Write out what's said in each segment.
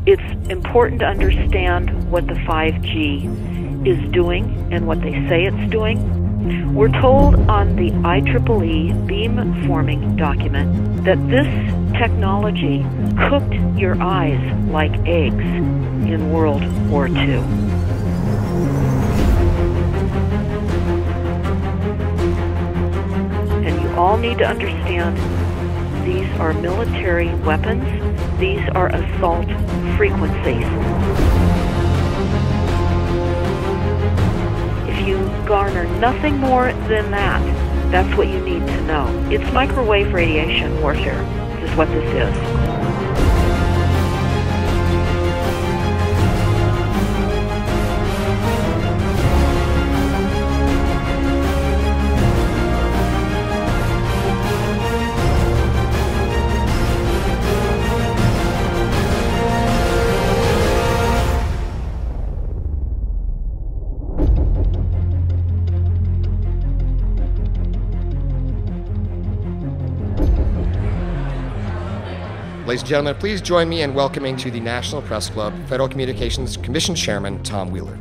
It's important to understand what the 5G is doing and what they say it's doing. We're told on the IEEE beamforming document that this technology cooked your eyes like eggs in World War II. And you all need to understand these are military weapons. These are assault frequencies. If you garner nothing more than that, that's what you need to know. It's microwave radiation warfare, is what this is. Ladies and gentlemen, please join me in welcoming to the National Press Club Federal Communications Commission Chairman Tom Wheeler.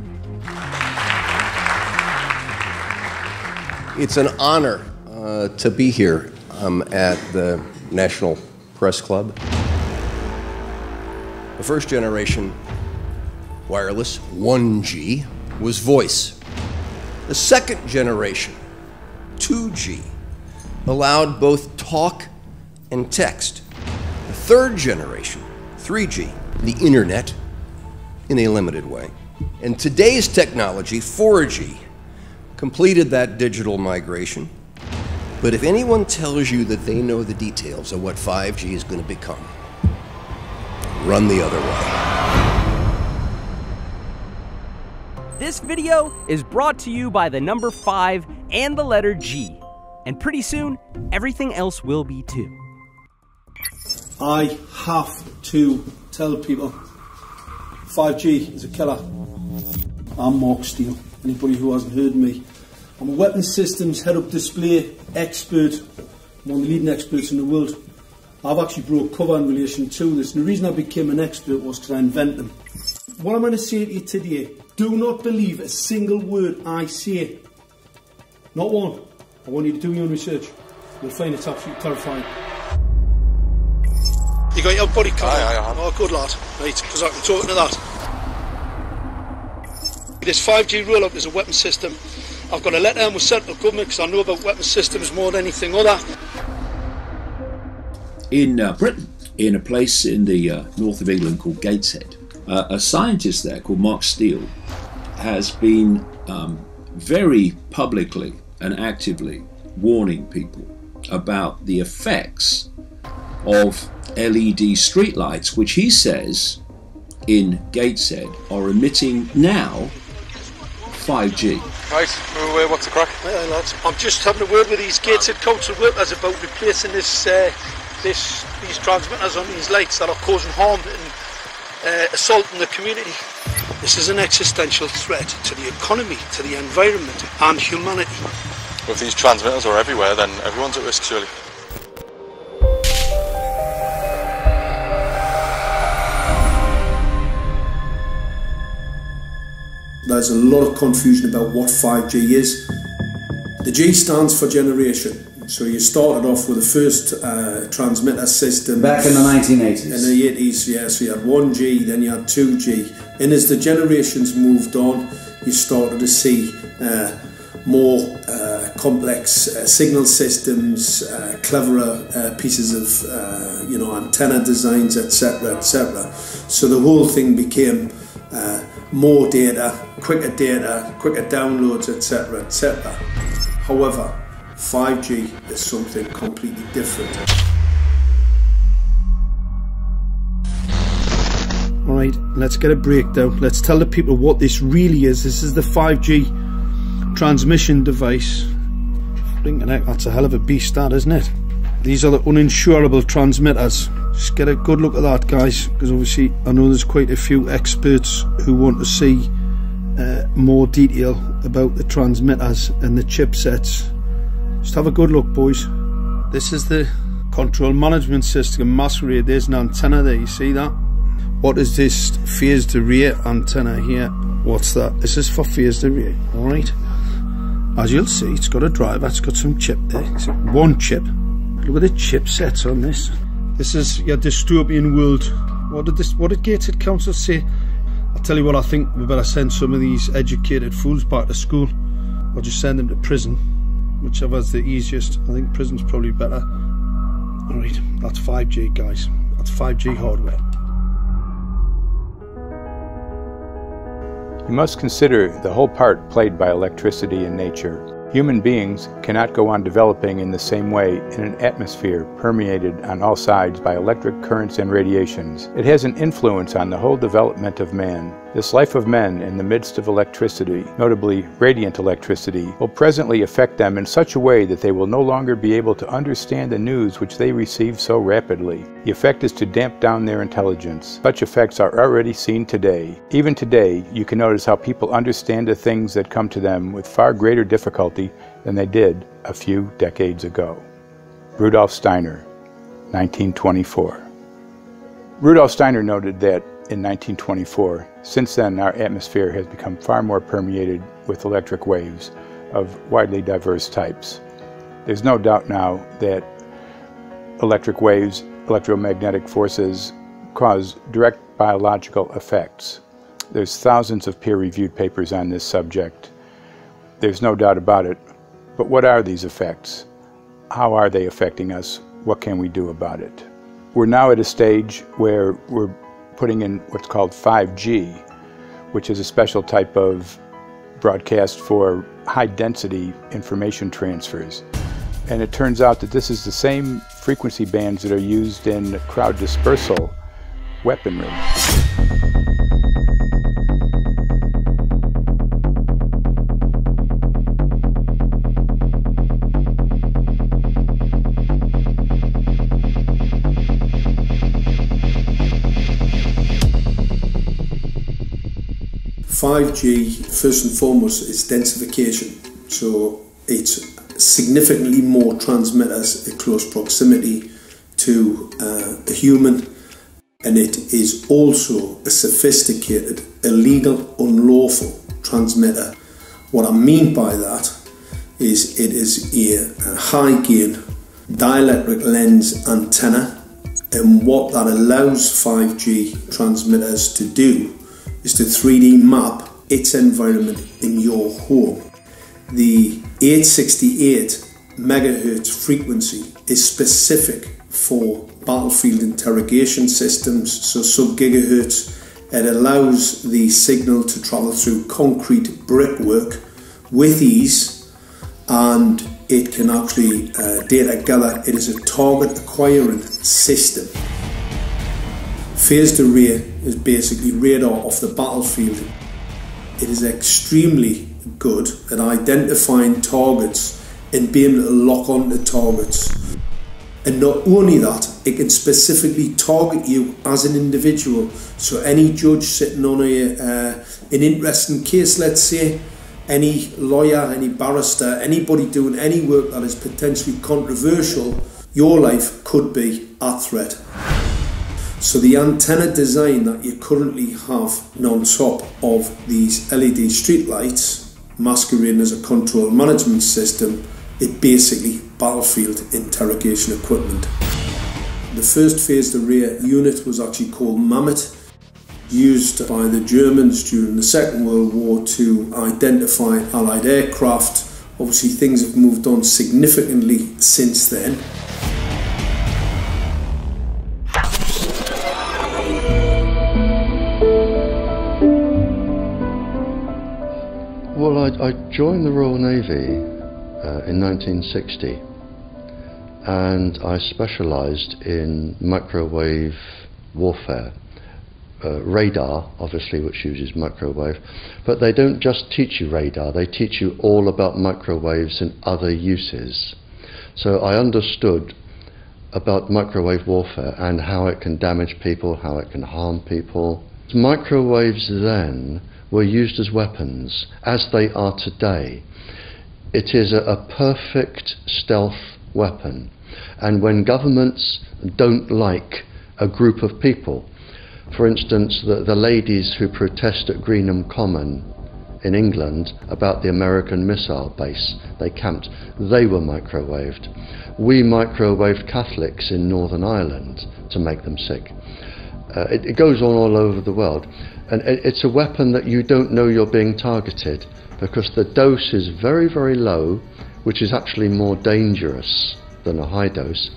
It's an honor to be here at the National Press Club. The first generation wireless, 1G, was voice. The second generation, 2G, allowed both talk and text. The third generation, 3G, the internet, in a limited way. And today's technology, 4G, completed that digital migration. But if anyone tells you that they know the details of what 5G is going to become, run the other way. This video is brought to you by the number 5 and the letter G. And pretty soon, everything else will be too. I have to tell people 5G is a killer. I'm Mark Steele. Anybody who hasn't heard me, I'm a weapons systems head-up display expert, one of the leading experts in the world. I've actually brought cover in relation to this, and the reason I became an expert was because I invented them. What I'm going to say to you today, do not believe a single word I say. Not one. I want you to do your own research. You'll find it's absolutely terrifying. You got your body cam? Aye, I have. Oh, good lad. Right, because I can talk to that. This 5G roll-up is a weapon system. I've got a letter with central government because I know about weapon systems more than anything other. In Britain, in a place in the north of England called Gateshead, a scientist there called Mark Steele has been very publicly and actively warning people about the effects of LED streetlights, which he says in Gateshead are emitting now 5G. Right, what's the crack? Hey, lads. I'm just having a word with these Gateshead council workers about replacing these transmitters on these lights that are causing harm and assaulting the community. This is an existential threat to the economy, to the environment and humanity. If these transmitters are everywhere, then everyone's at risk, surely. There's a lot of confusion about what 5G is. The G stands for generation. So you started off with the first transmitter system. Back in the 1980s. In the 80s, yeah. So you had 1G, then you had 2G. And as the generations moved on, you started to see more complex signal systems, cleverer pieces of antenna designs, etc., etc. So the whole thing became more data, quicker downloads, etc., etc. However, 5G is something completely different. Alright, let's get a breakdown. Let's tell the people what this really is. This is the 5G transmission device. That's a hell of a beast, that, isn't it? These are the uninsurable transmitters. Just get a good look at that, guys, because obviously I know there's quite a few experts who want to see more detail about the transmitters and the chipsets. Just have a good look, boys. This is the control management system masquerade. There's an antenna there, you see that? What is this phased array antenna here? What's that? This is for phased array, alright? As you'll see, it's got a driver, it's got some chip there. It's one chip. Look at the chipsets on this. This is your dystopian world. What did Gateshead Council say? I'll tell you what, I think we better send some of these educated fools back to school, or just send them to prison, whichever's the easiest. I think prison's probably better. Alright, that's 5G, guys. That's 5G hardware. You must consider the whole part played by electricity in nature. Human beings cannot go on developing in the same way in an atmosphere permeated on all sides by electric currents and radiations. It has an influence on the whole development of man. This life of men in the midst of electricity, notably radiant electricity, will presently affect them in such a way that they will no longer be able to understand the news which they receive so rapidly. The effect is to damp down their intelligence. Such effects are already seen today. Even today, you can notice how people understand the things that come to them with far greater difficulty than they did a few decades ago. Rudolf Steiner, 1924. Rudolf Steiner noted that in 1924, since then our atmosphere has become far more permeated with electric waves of widely diverse types. There's no doubt now that electric waves, electromagnetic forces, cause direct biological effects. There's thousands of peer-reviewed papers on this subject. There's no doubt about it. But what are these effects? How are they affecting us? What can we do about it? We're now at a stage where we're putting in what's called 5G, which is a special type of broadcast for high-density information transfers. And it turns out that this is the same frequency bands that are used in crowd dispersal weaponry. 5G, first and foremost, is densification. So it's significantly more transmitters in close proximity to a human, and it is also a sophisticated, illegal, unlawful transmitter. What I mean by that is it is a high gain dielectric lens antenna, and what that allows 5G transmitters to do is to 3D map its environment in your home. The 868 megahertz frequency is specific for battlefield interrogation systems, so sub-gigahertz. It allows the signal to travel through concrete brickwork with ease, and it can actually data gather. It is a target acquiring system. Phased array is basically radar off the battlefield. It is extremely good at identifying targets and being able to lock onto targets. And not only that, it can specifically target you as an individual. So any judge sitting on an interesting case, let's say, any lawyer, any barrister, anybody doing any work that is potentially controversial, your life could be at threat. So the antenna design that you currently have on top of these LED streetlights, masquerading as a control management system, is basically battlefield interrogation equipment. The first phased array unit was actually called Mammoth, used by the Germans during the Second World War to identify Allied aircraft. Obviously things have moved on significantly since then. Well, I joined the Royal Navy in 1960, and I specialised in microwave warfare. Radar, obviously, which uses microwave, but they don't just teach you radar, they teach you all about microwaves and other uses. So I understood about microwave warfare and how it can damage people, how it can harm people. Microwaves then were used as weapons, as they are today. It is a perfect stealth weapon, and when governments don't like a group of people, For instance, the ladies who protest at Greenham Common in England about the American missile base they camped, they were microwaved. We microwaved Catholics in Northern Ireland to make them sick. It goes on all over the world, and it's a weapon that you don't know you're being targeted, because the dose is very, very low, which is actually more dangerous than a high dose.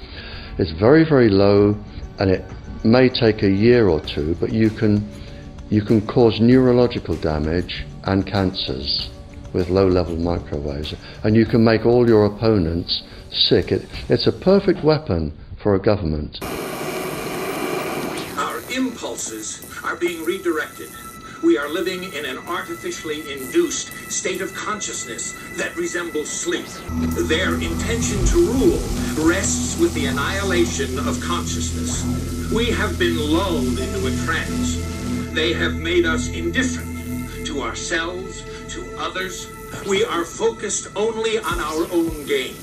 It's very, very low, and it may take a year or two, but you can cause neurological damage and cancers with low-level microwaves, and you can make all your opponents sick. It's a perfect weapon for a government. Our impulses are being redirected. We are living in an artificially induced state of consciousness that resembles sleep. Their intention to rule rests with the annihilation of consciousness. We have been lulled into a trance. They have made us indifferent to ourselves, to others. We are focused only on our own gain.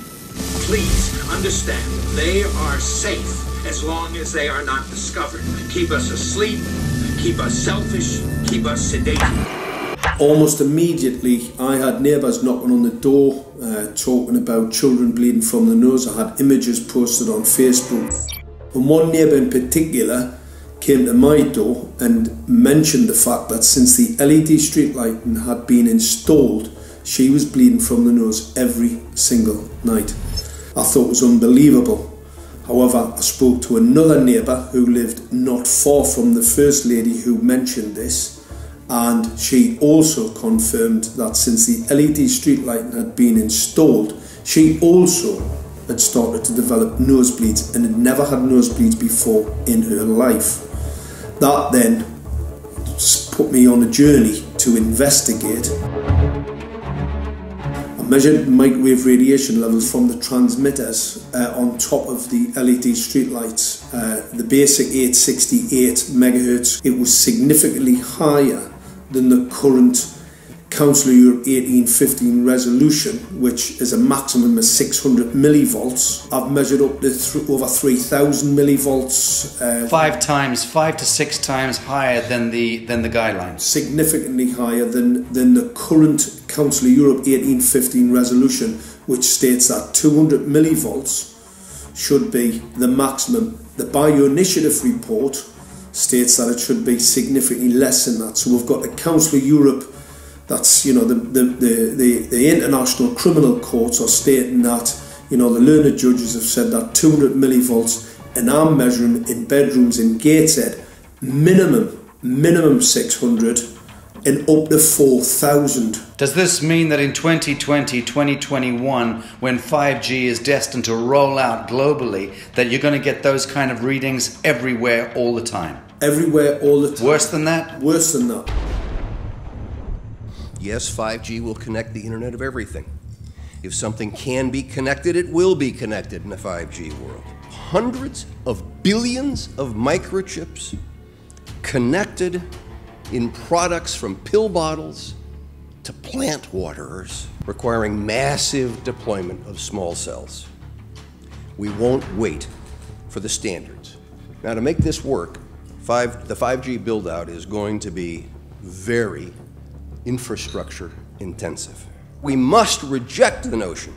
Please understand, they are safe as long as they are not discovered. Keep us asleep, keep us selfish, keep us sedated. Almost immediately, I had neighbours knocking on the door, talking about children bleeding from the nose. I had images posted on Facebook. And one neighbour in particular came to my door and mentioned the fact that since the LED street lighting had been installed, she was bleeding from the nose every single night. I thought it was unbelievable. However, I spoke to another neighbour who lived not far from the first lady who mentioned this, and she also confirmed that since the LED street lighting had been installed, she also had started to develop nosebleeds and had never had nosebleeds before in her life. That then put me on a journey to investigate. I measured microwave radiation levels from the transmitters on top of the LED streetlights. The basic 868 megahertz, it was significantly higher than the current Council of Europe 1815 resolution, which is a maximum of 600 millivolts. I've measured up to over 3,000 millivolts. 5 to 6 times higher than the guidelines. Significantly higher than the current Council of Europe 1815 resolution, which states that 200 millivolts should be the maximum. The Bioinitiative report states that it should be significantly less than that. So we've got the Council of Europe, that's, you know, the international criminal courts are stating that, you know, the learned judges have said that 200 millivolts, and I'm measuring in bedrooms in Gateshead, minimum 600 and up to 4,000. Does this mean that in 2020, 2021, when 5G is destined to roll out globally, that you're going to get those kind of readings everywhere all the time? Everywhere all the time. Worse than that? Worse than that. Yes, 5G will connect the Internet of everything. If something can be connected, it will be connected in a 5G world. Hundreds of billions of microchips connected in products from pill bottles to plant waterers, requiring massive deployment of small cells. We won't wait for the standards. Now, to make this work, the 5G build-out is going to be very infrastructure intensive. We must reject the notion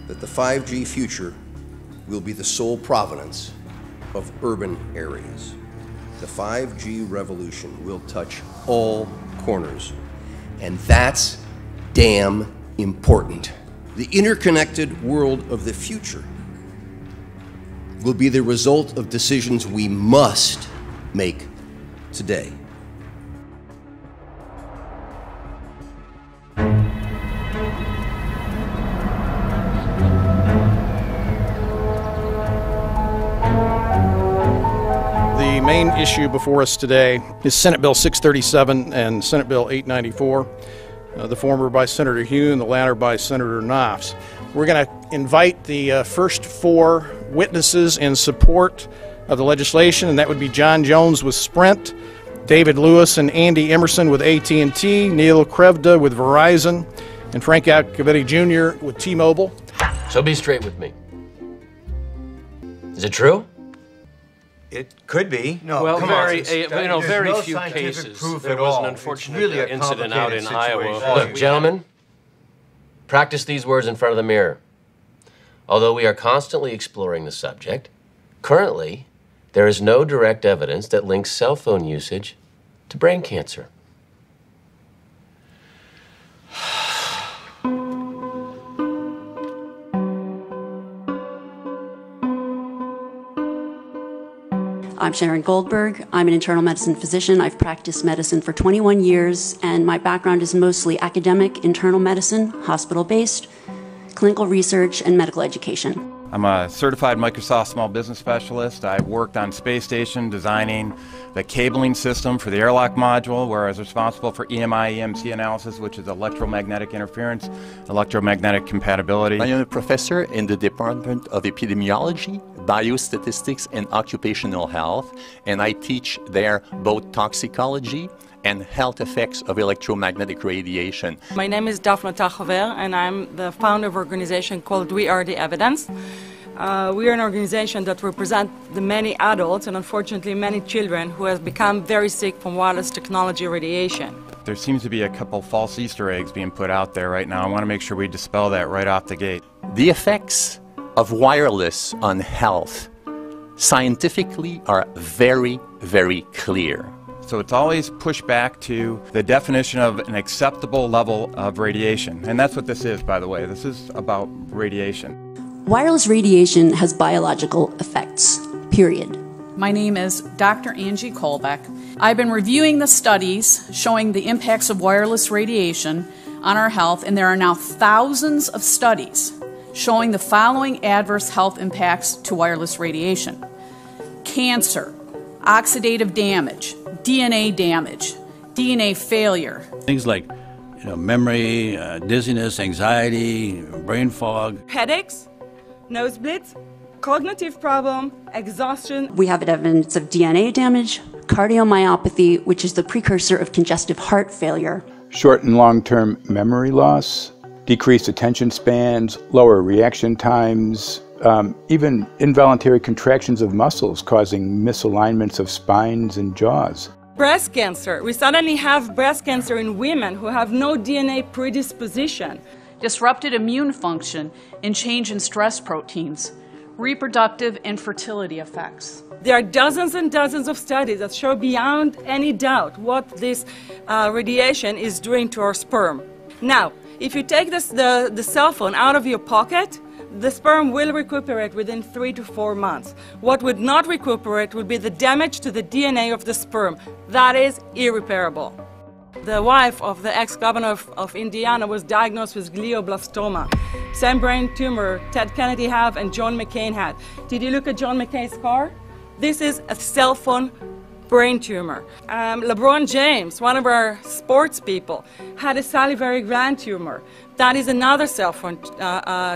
that the 5G future will be the sole provenance of urban areas. The 5G revolution will touch all corners, and that's damn important. The interconnected world of the future will be the result of decisions we must make today. The main issue before us today is Senate Bill 637 and Senate Bill 894, the former by Senator Hugh and the latter by Senator Knopf. We're going to invite the first 4 witnesses in support of the legislation, and that would be John Jones with Sprint, David Lewis and Andy Emerson with AT&T, Neil Krevda with Verizon, and Frank Iacovetti Jr. with T-Mobile. So be straight with me. Is it true? It could be. No, well, very few cases. There was an unfortunate incident out in Iowa. Look, gentlemen, practice these words in front of the mirror. Although we are constantly exploring the subject, currently, there is no direct evidence that links cell phone usage to brain cancer. I'm Sharon Goldberg. I'm an internal medicine physician. I've practiced medicine for 21 years, and my background is mostly academic, internal medicine, hospital-based, clinical research, and medical education. I'm a certified Microsoft small business specialist. I worked on space station designing the cabling system for the airlock module, where I was responsible for EMI/EMC analysis, which is electromagnetic interference, electromagnetic compatibility. I am a professor in the Department of Epidemiology, Biostatistics, and Occupational Health, and I teach there both toxicology and health effects of electromagnetic radiation. My name is Daphne Tachover, and I'm the founder of an organization called We Are the Evidence. We are an organization that represents the many adults and unfortunately many children who have become very sick from wireless technology radiation. There seems to be a couple false Easter eggs being put out there right now. I want to make sure we dispel that right off the gate. The effects of wireless on health scientifically are very, very clear. So it's always pushed back to the definition of an acceptable level of radiation. And that's what this is, by the way. This is about radiation. Wireless radiation has biological effects, period. My name is Dr. Angie Kolbeck. I've been reviewing the studies showing the impacts of wireless radiation on our health, and there are now thousands of studies showing the following adverse health impacts to wireless radiation: cancer, oxidative damage, DNA damage, DNA failure. Things like memory, dizziness, anxiety, brain fog. Headaches, nosebleeds, cognitive problem, exhaustion. We have evidence of DNA damage, cardiomyopathy, which is the precursor of congestive heart failure. Short and long-term memory loss, decreased attention spans, lower reaction times, even involuntary contractions of muscles causing misalignments of spines and jaws. Breast cancer. We suddenly have breast cancer in women who have no DNA predisposition. Disrupted immune function and change in stress proteins, reproductive and fertility effects. There are dozens and dozens of studies that show beyond any doubt what this radiation is doing to our sperm. Now, if you take the cell phone out of your pocket, the sperm will recuperate within 3 to 4 months. What would not recuperate would be the damage to the DNA of the sperm. That is irreparable. The wife of the ex-governor of Indiana was diagnosed with glioblastoma. Same brain tumor Ted Kennedy had and John McCain had. Did you look at John McCain's car? This is a cell phone brain tumor. LeBron James, one of our sports people, had a salivary gland tumor. That is another cell phone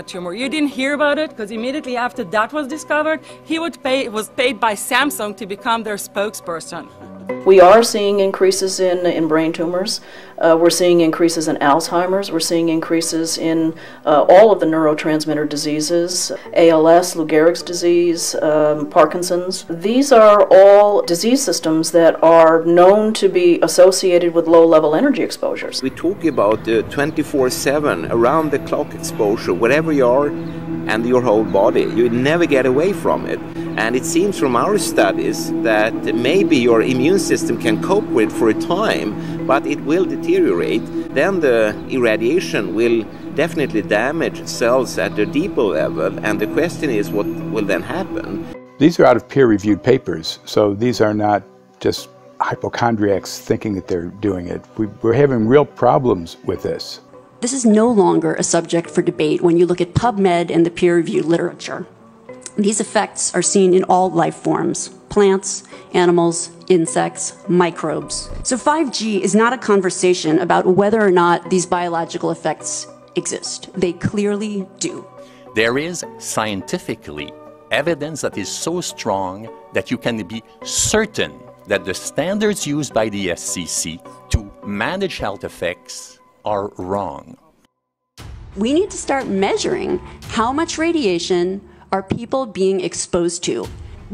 tumor. You didn't hear about it because immediately after that was discovered, he was paid by Samsung to become their spokesperson. We are seeing increases in brain tumors. We're seeing increases in Alzheimer's. We're seeing increases in all of the neurotransmitter diseases, ALS, Lou Gehrig's disease, Parkinson's. These are all disease systems that are known to be associated with low-level energy exposures. We talk about 24/7, around-the-clock exposure, wherever you are and your whole body. You never get away from it. And it seems from our studies that maybe your immune system can cope with for a time, but it will deteriorate. Then the irradiation will definitely damage cells at a deeper level, and the question is what will then happen? These are out of peer-reviewed papers, so these are not just hypochondriacs thinking that they're doing it. We're having real problems with this. This is no longer a subject for debate when you look at PubMed and the peer-reviewed literature. These effects are seen in all life forms: plants, animals, insects, microbes. So 5G is not a conversation about whether or not these biological effects exist. They clearly do. There is scientifically evidence that is so strong that you can be certain that the standards used by the FCC to manage health effects are wrong. We need to start measuring how much radiation are people being exposed to.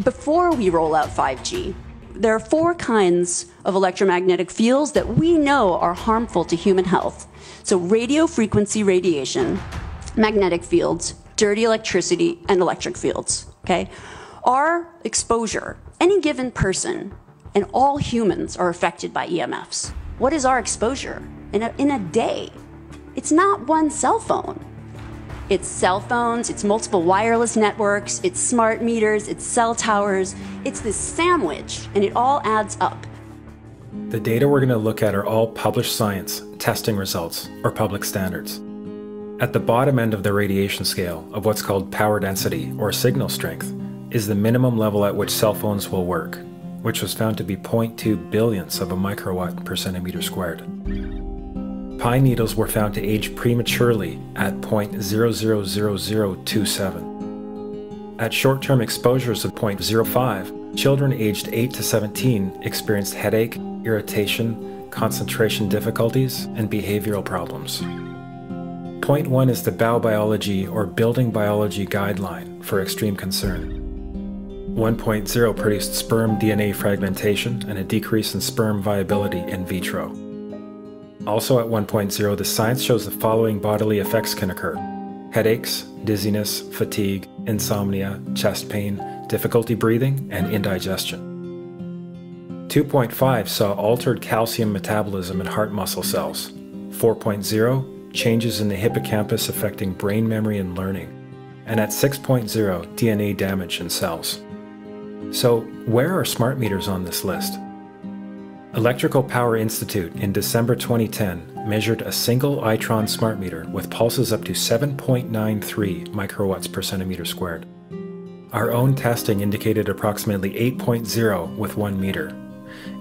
before we roll out 5G, there are 4 kinds of electromagnetic fields that we know are harmful to human health. So radio frequency radiation, magnetic fields, dirty electricity, and electric fields, okay? Our exposure, any given person, and all humans are affected by EMFs. What is our exposure in a day? It's not one cell phone. It's cell phones, it's multiple wireless networks, it's smart meters, it's cell towers. It's this sandwich, and it all adds up. The data we're going to look at are all published science, testing results, or public standards. At the bottom end of the radiation scale of what's called power density, or signal strength, is the minimum level at which cell phones will work, which was found to be 0.2 billionths of a microwatt per centimeter squared. Pine needles were found to age prematurely at 0.000027. At short-term exposures of 0.05, children aged 8 to 17 experienced headache, irritation, concentration difficulties, and behavioral problems. 0.1 is the biobiology or building biology guideline for extreme concern. 1.0 produced sperm DNA fragmentation and a decrease in sperm viability in vitro. Also at 1.0, the science shows the following bodily effects can occur: headaches, dizziness, fatigue, insomnia, chest pain, difficulty breathing, and indigestion. 2.5 saw altered calcium metabolism in heart muscle cells. 4.0, changes in the hippocampus affecting brain memory and learning. And at 6.0, DNA damage in cells. So, where are smart meters on this list? Electrical Power Institute in December 2010 measured a single Itron smart meter with pulses up to 7.93 microwatts per centimeter squared. Our own testing indicated approximately 8.0 with 1 meter.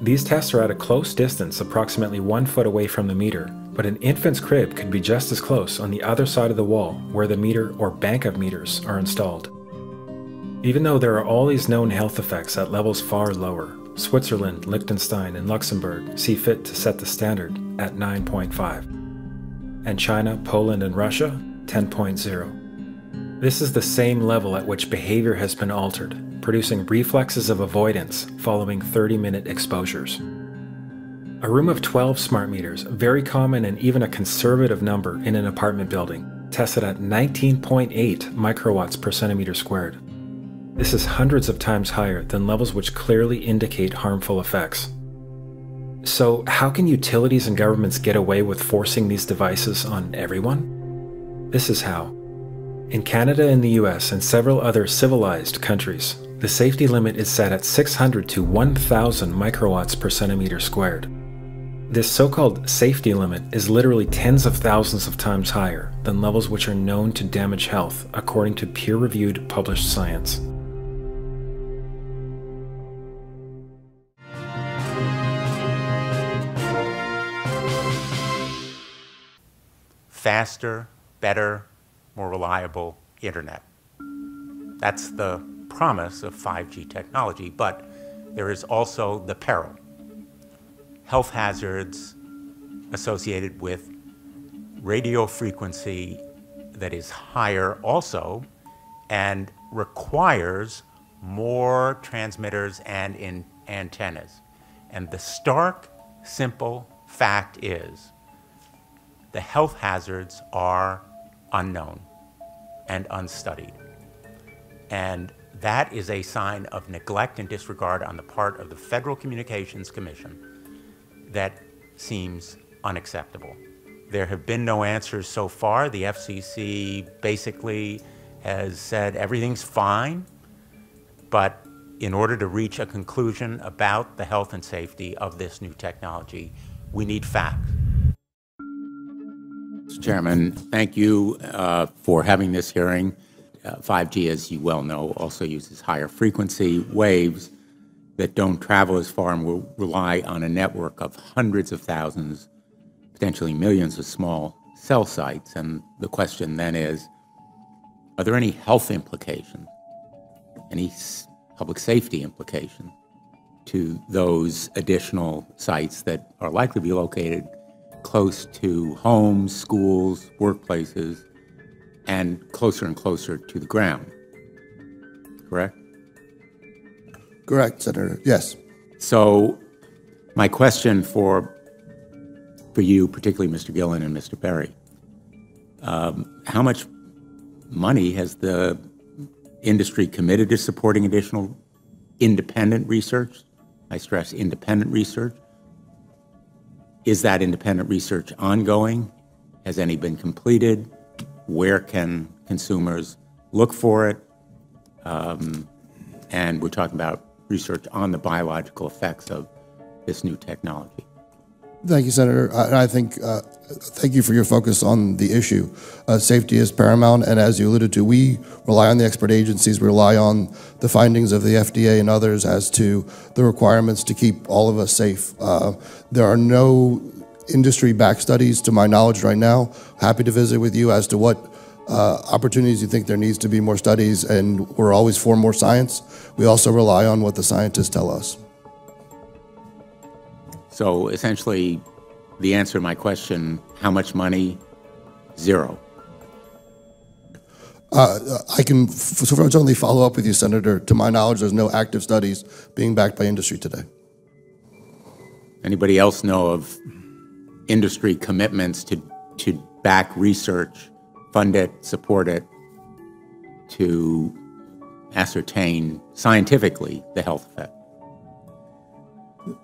These tests are at a close distance, approximately 1 foot away from the meter, but an infant's crib could be just as close on the other side of the wall where the meter or bank of meters are installed. Even though there are all these known health effects at levels far lower, Switzerland, Liechtenstein, and Luxembourg see fit to set the standard at 9.5. And China, Poland, and Russia, 10.0. This is the same level at which behavior has been altered, producing reflexes of avoidance following 30-minute exposures. A room of 12 smart meters, very common and even a conservative number in an apartment building, tested at 19.8 microwatts per centimeter squared. This is hundreds of times higher than levels which clearly indicate harmful effects. So how can utilities and governments get away with forcing these devices on everyone? This is how. In Canada and the US and several other civilized countries, the safety limit is set at 600 to 1,000 microwatts per centimeter squared. This so-called safety limit is literally tens of thousands of times higher than levels which are known to damage health according to peer-reviewed published science. Faster, better, more reliable internet. That's the promise of 5G technology, but there is also the peril. Health hazards associated with radio frequency that is higher also and requires more transmitters and antennas. And the stark, simple fact is the health hazards are unknown and unstudied. And that is a sign of neglect and disregard on the part of the Federal Communications Commission that seems unacceptable. There have been no answers so far. The FCC basically has said everything's fine, but in order to reach a conclusion about the health and safety of this new technology, we need facts. Mr. Chairman, thank you for having this hearing. 5G, as you well know, also uses higher frequency waves that don't travel as far and will rely on a network of hundreds of thousands, potentially millions of small cell sites. And the question then is, are there any health implications, any public safety implications to those additional sites that are likely to be located close to homes, schools, workplaces, and closer to the ground, correct? Correct, Senator. Yes. So my question for you, particularly Mr. Gillen and Mr. Perry, how much money has the industry committed to supporting additional independent research? I stress independent research. Is that independent research ongoing? Has any been completed? Where can consumers look for it? And we're talking about research on the biological effects of this new technology. Thank you, Senator. I think, thank you for your focus on the issue. Safety is paramount, and as you alluded to, we rely on the expert agencies, we rely on the findings of the FDA and others as to the requirements to keep all of us safe. There are no industry-backed studies, to my knowledge right now. Happy to visit with you as to what opportunities you think there needs to be more studies, and we're always for more science. We also rely on what the scientists tell us. So essentially, the answer to my question, how much money? Zero. I can certainly follow up with you, Senator. To my knowledge, there's no active studies being backed by industry today. Anybody else know of industry commitments to back research, fund it, support it, to ascertain scientifically the health effect?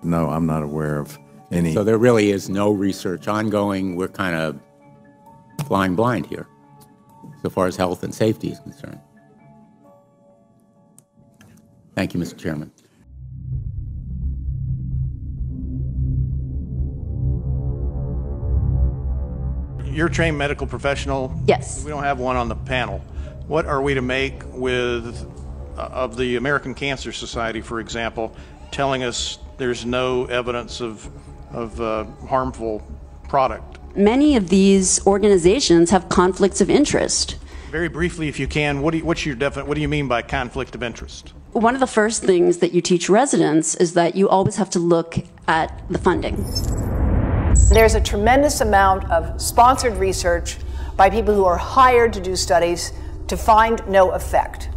No, I'm not aware of any. So there really is no research ongoing. We're kind of flying blind here, so far as health and safety is concerned. Thank you, Mr. Chairman. You're a trained medical professional. Yes. We don't have one on the panel. What are we to make with of the American Cancer Society, for example, telling us there's no evidence of harmful product? Many of these organizations have conflicts of interest. Very briefly, if you can, what do you mean by conflict of interest? One of the first things that you teach residents is that you always have to look at the funding. There's a tremendous amount of sponsored research by people who are hired to do studies to find no effect.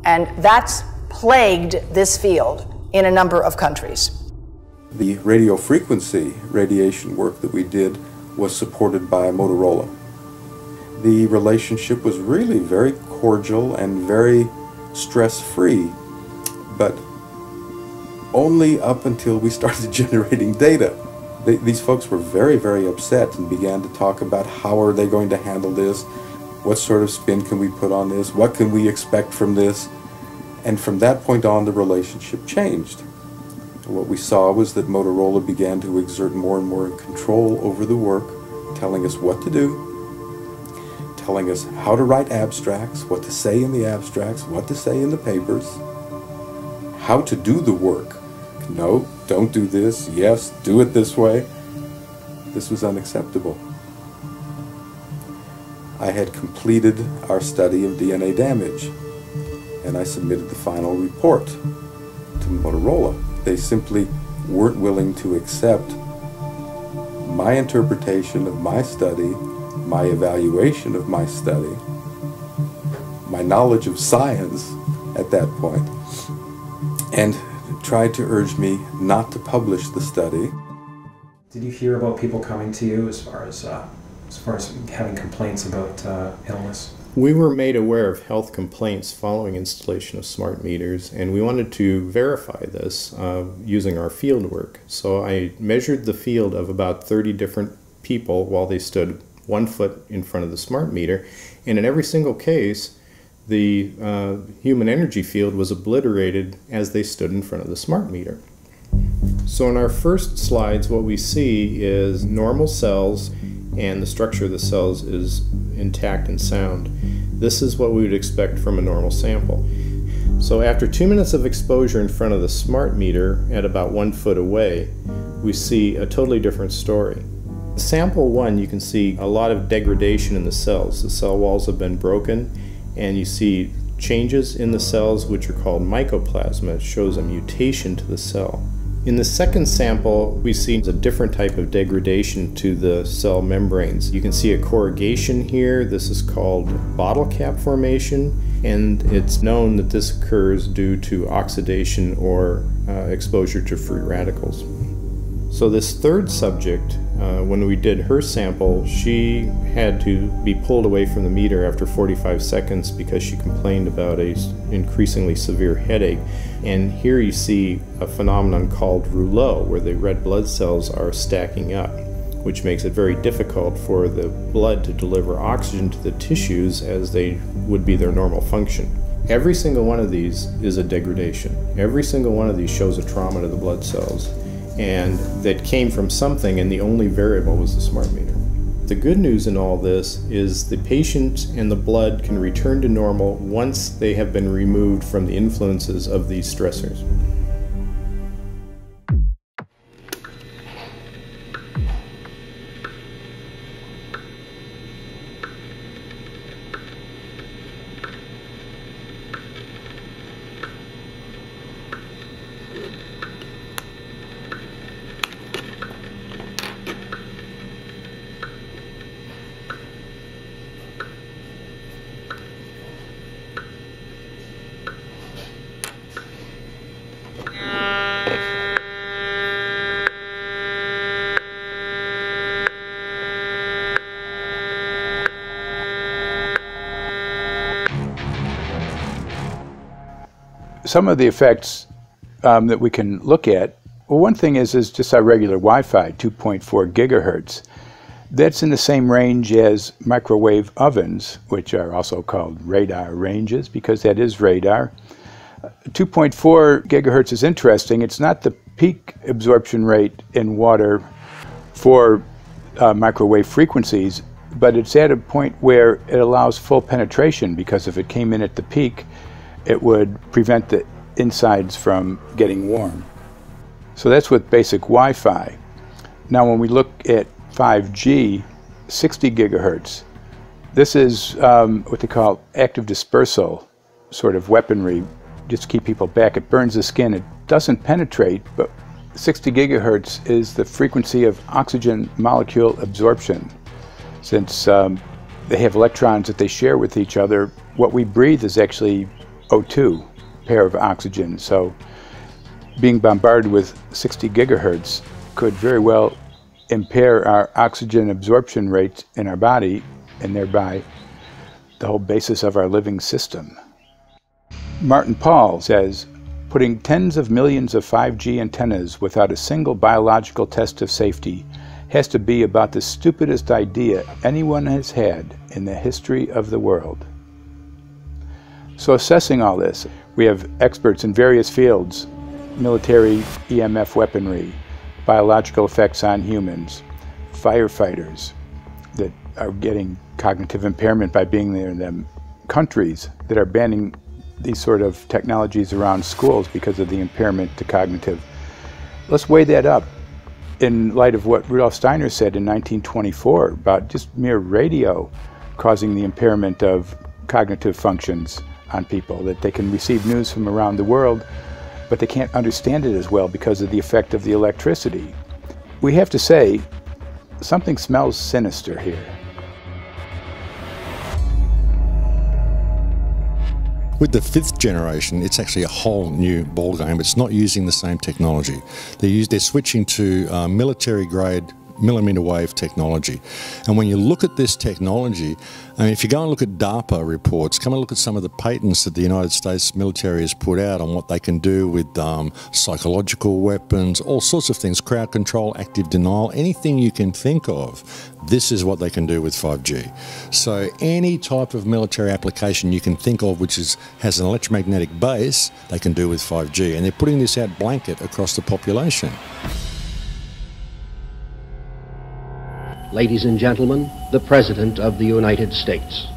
And that's plagued this field in a number of countries. The radio frequency radiation work that we did was supported by Motorola. The relationship was really very cordial and very stress-free, but only up until we started generating data. These folks were very, very upset and began to talk about how are they going to handle this, what sort of spin can we put on this, what can we expect from this, and from that point on the relationship changed. What we saw was that Motorola began to exert more and more control over the work, telling us what to do, telling us how to write abstracts, what to say in the abstracts, what to say in the papers, how to do the work. No, don't do this. Yes, do it this way. This was unacceptable. I had completed our study of DNA damage, and I submitted the final report to Motorola. They simply weren't willing to accept my interpretation of my study, my evaluation of my study, my knowledge of science at that point, and tried to urge me not to publish the study. Did you hear about people coming to you as far as having complaints about illness? We were made aware of health complaints following installation of smart meters, and we wanted to verify this using our field work. So I measured the field of about 30 different people while they stood 1 foot in front of the smart meter, and in every single case the human energy field was obliterated as they stood in front of the smart meter. So in our first slides, what we see is normal cells, and the structure of the cells is intact and sound. This is what we would expect from a normal sample. So after 2 minutes of exposure in front of the smart meter at about 1 foot away, we see a totally different story. Sample 1, you can see a lot of degradation in the cells. The cell walls have been broken, and you see changes in the cells which are called mycoplasma. It shows a mutation to the cell. In the second sample, we see a different type of degradation to the cell membranes. You can see a corrugation here. This is called bottle cap formation. and it's known that this occurs due to oxidation or exposure to free radicals. So this third subject, when we did her sample, she had to be pulled away from the meter after 45 seconds because she complained about an increasingly severe headache. And here you see a phenomenon called rouleau, where the red blood cells are stacking up, which makes it very difficult for the blood to deliver oxygen to the tissues as they would be their normal function. Every single one of these is a degradation. Every single one of these shows a trauma to the blood cells, and that came from something, and the only variable was the smart meter. The good news in all this is the patient and the blood can return to normal once they have been removed from the influences of these stressors. Some of the effects that we can look at, well, one thing is just our regular Wi-Fi, 2.4 gigahertz. That's in the same range as microwave ovens, which are also called radar ranges, because that is radar. 2.4 gigahertz is interesting. It's not the peak absorption rate in water for microwave frequencies, but it's at a point where it allows full penetration, because if it came in at the peak, it would prevent the insides from getting warm. So that's with basic Wi-Fi. Now when we look at 5G, 60 gigahertz, this is what they call active dispersal sort of weaponry, just to keep people back. It burns the skin. It doesn't penetrate, but 60 gigahertz is the frequency of oxygen molecule absorption. Since they have electrons that they share with each other, what we breathe is actually O2, pair of oxygen. So being bombarded with 60 gigahertz could very well impair our oxygen absorption rate in our body, and thereby the whole basis of our living system. Martin Pall says, putting tens of millions of 5G antennas without a single biological test of safety has to be about the stupidest idea anyone has had in the history of the world. So assessing all this, we have experts in various fields: military EMF weaponry, biological effects on humans, firefighters that are getting cognitive impairment by being there in them, countries that are banning these sort of technologies around schools because of the impairment to cognitive. Let's weigh that up in light of what Rudolf Steiner said in 1924 about just mere radio causing the impairment of cognitive functions on people, that they can receive news from around the world, but they can't understand it as well because of the effect of the electricity. We have to say, something smells sinister here. With the 5th generation, it's actually a whole new ballgame. It's not using the same technology. They're switching to military-grade millimeter wave technology. And when you look at this technology, I mean, if you go and look at DARPA reports, come and look at some of the patents that the United States military has put out on what they can do with psychological weapons, all sorts of things, crowd control, active denial, anything you can think of, this is what they can do with 5G. So any type of military application you can think of which has an electromagnetic base, they can do with 5G. And they're putting this out blanket across the population. Ladies and gentlemen, the President of the United States.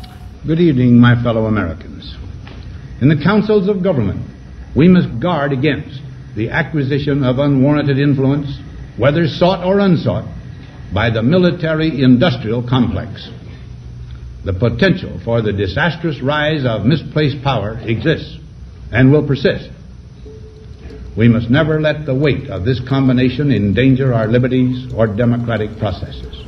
Good evening, my fellow Americans. In the councils of government, we must guard against the acquisition of unwarranted influence, whether sought or unsought, by the military-industrial complex. The potential for the disastrous rise of misplaced power exists and will persist. We must never let the weight of this combination endanger our liberties or democratic processes.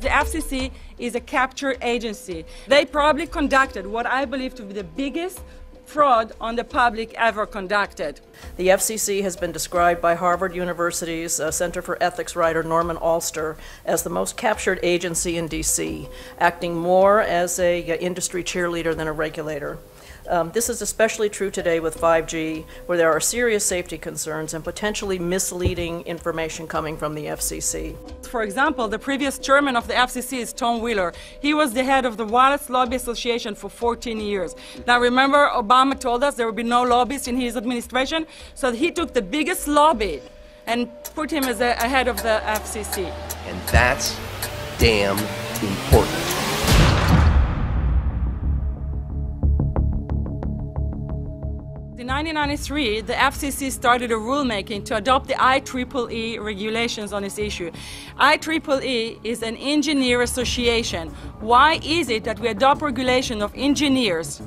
The FCC is a capture agency. They probably conducted what I believe to be the biggest fraud on the public ever conducted. The FCC has been described by Harvard University's Center for Ethics writer Norman Alster as the most captured agency in DC, acting more as an industry cheerleader than a regulator. This is especially true today with 5G, where there are serious safety concerns and potentially misleading information coming from the FCC. For example, the previous chairman of the FCC is Tom Wheeler. He was the head of the Wireless Lobby Association for 14 years. Now remember, Obama told us there would be no lobbyists in his administration, so he took the biggest lobby and put him as a head of the FCC. And that's damn important. In 1993, the FCC started a rulemaking to adopt the IEEE regulations on this issue. IEEE is an engineer association. Why is it that we adopt regulation of engineers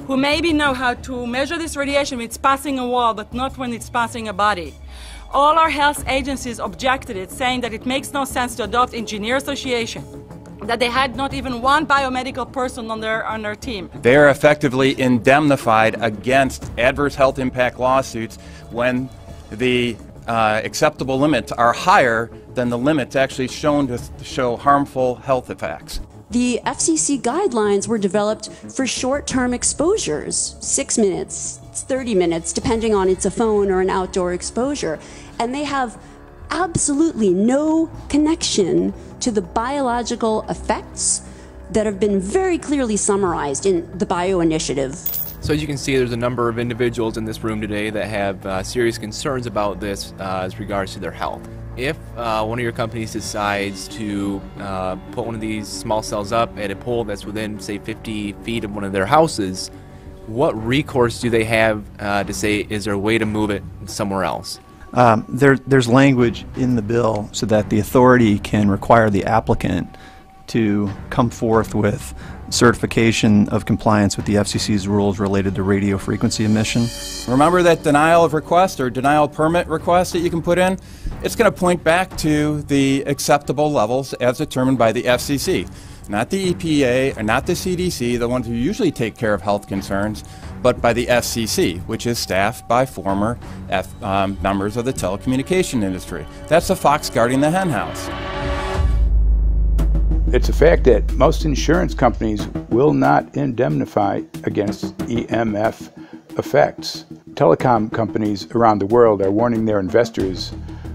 who maybe know how to measure this radiation when it's passing a wall, but not when it's passing a body? All our health agencies objected it, saying that it makes no sense to adopt engineer association, that they had not even one biomedical person on their team. They are effectively indemnified against adverse health impact lawsuits when the acceptable limits are higher than the limits actually shown to show harmful health effects. The FCC guidelines were developed for short-term exposures, 6 minutes, 30 minutes, depending on it's a phone or an outdoor exposure. And they have absolutely no connection to the biological effects that have been very clearly summarized in the Bio Initiative. So as you can see, there's a number of individuals in this room today that have serious concerns about this as regards to their health. If one of your companies decides to put one of these small cells up at a pole that's within, say, 50 feet of one of their houses, what recourse do they have to say, is there a way to move it somewhere else? There's language in the bill so that the authority can require the applicant to come forth with certification of compliance with the FCC's rules related to radio frequency emission. Remember that denial of request or denial of permit request that you can put in? It's going to point back to the acceptable levels as determined by the FCC. Not the EPA or not the CDC, the ones who usually take care of health concerns, but by the FCC, which is staffed by former members of the telecommunication industry. That's the fox guarding the hen house. It's a fact that most insurance companies will not indemnify against EMF effects. Telecom companies around the world are warning their investors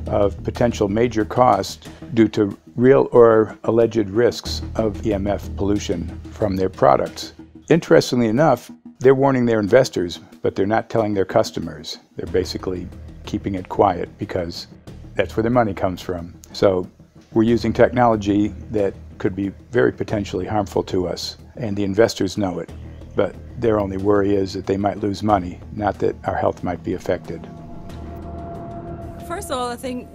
of potential major costs due to real or alleged risks of EMF pollution from their products. Interestingly enough, they're warning their investors, but they're not telling their customers. They're basically keeping it quiet because that's where their money comes from. So we're using technology that could be very potentially harmful to us, and the investors know it. But their only worry is that they might lose money, not that our health might be affected. First of all, I think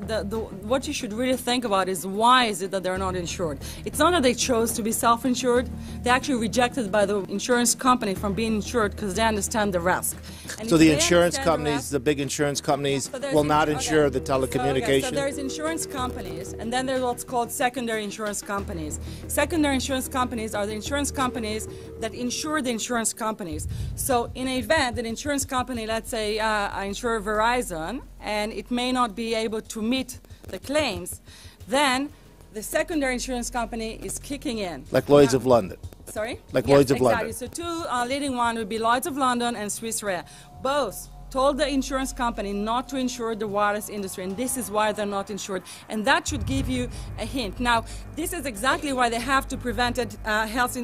what you should really think about is why is it that they're not insured? It's not that they chose to be self-insured. They actually rejected by the insurance company from being insured because they understand the risk. And so the insurance companies, the big insurance companies, will not insure the telecommunications? So there's insurance companies, and then there's what's called secondary insurance companies. Secondary insurance companies are the insurance companies that insure the insurance companies. So in an event, an insurance company, let's say I insure Verizon, and it may not be able to meet the claims, then the secondary insurance company is kicking in. Like Lloyd's of London. Sorry? Like yes, Lloyd's of exactly. London. So two leading ones would be Lloyd's of London and Swiss Re. Both told the insurance company not to insure the wireless industry, and this is why they're not insured. And that should give you a hint. Now, this is exactly why they have to prevent a health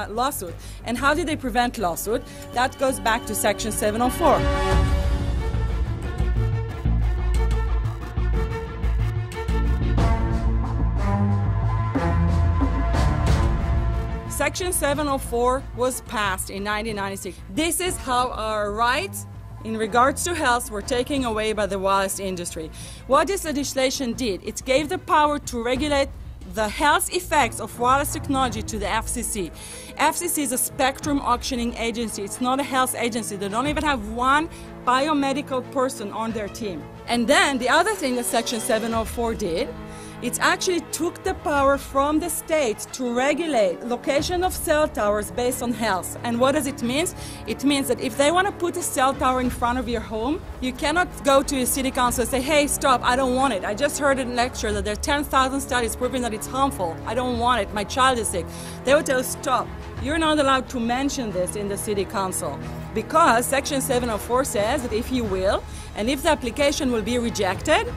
lawsuit. And how do they prevent lawsuit? That goes back to Section 704. Section 704 was passed in 1996. This is how our rights in regards to health were taken away by the wireless industry. What this legislation did, it gave the power to regulate the health effects of wireless technology to the FCC. FCC is a spectrum auctioning agency. It's not a health agency. They don't even have one biomedical person on their team. And then the other thing that Section 704 did, It actually took the power from the state to regulate location of cell towers based on health. And what does it mean? It means that if they want to put a cell tower in front of your home, you cannot go to your city council and say, hey, stop, I don't want it. I just heard in a lecture that there are 10,000 studies proving that it's harmful. I don't want it. My child is sick. They will tell you, stop. You're not allowed to mention this in the city council because Section 704 says that if you will, and if the application will be rejected,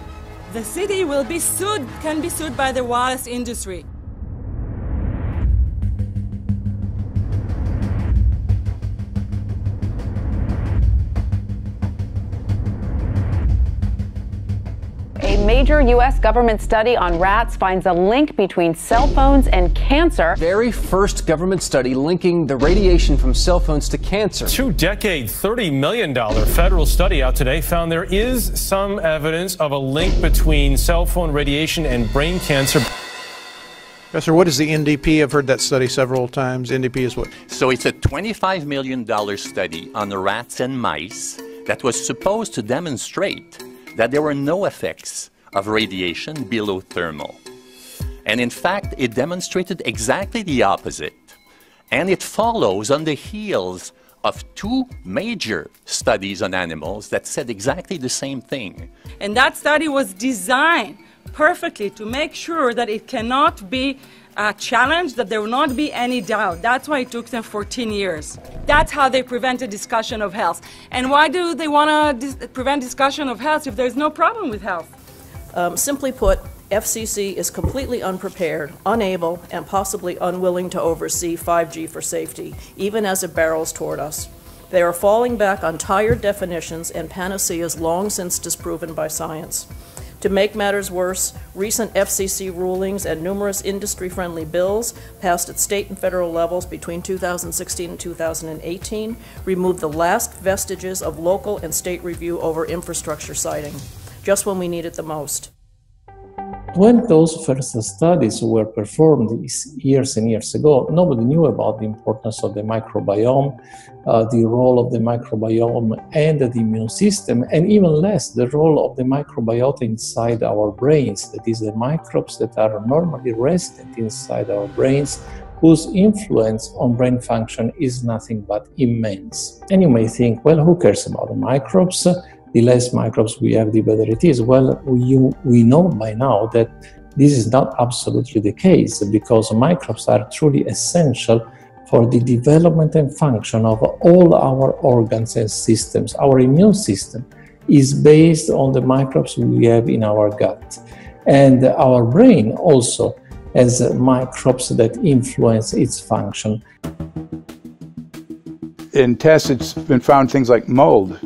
the city will be sued, can be sued by the wireless industry. A major U.S. government study on rats finds a link between cell phones and cancer. Very first government study linking the radiation from cell phones to cancer. Two-decade, $30 million federal study out today found there is some evidence of a link between cell phone radiation and brain cancer. Professor, what is the NDP? I've heard that study several times. NDP is what? So it's a $25 million study on rats and mice that was supposed to demonstrate that there were no effects of radiation below thermal. And in fact, it demonstrated exactly the opposite. And it follows on the heels of two major studies on animals that said exactly the same thing. And that study was designed perfectly to make sure that it cannot be challenged, that there will not be any doubt. That's why it took them 14 years. That's how they prevented discussion of health. And why do they want to prevent discussion of health if there's no problem with health? Simply put, FCC is completely unprepared, unable, and possibly unwilling to oversee 5G for safety, even as it barrels toward us. They are falling back on tired definitions and panaceas long since disproven by science. To make matters worse, recent FCC rulings and numerous industry-friendly bills passed at state and federal levels between 2016 and 2018 removed the last vestiges of local and state review over infrastructure siting, just when we need it the most. When those first studies were performed years and years ago, nobody knew about the importance of the microbiome, the role of the microbiome and the immune system, and even less the role of the microbiota inside our brains, that is, the microbes that are normally resident inside our brains, whose influence on brain function is nothing but immense. And you may think, well, who cares about the microbes? The less microbes we have, the better it is. Well, we know by now that this is not absolutely the case, because microbes are truly essential for the development and function of all our organs and systems. Our immune system is based on the microbes we have in our gut. And our brain also has microbes that influence its function. In tests, it's been found things like mold.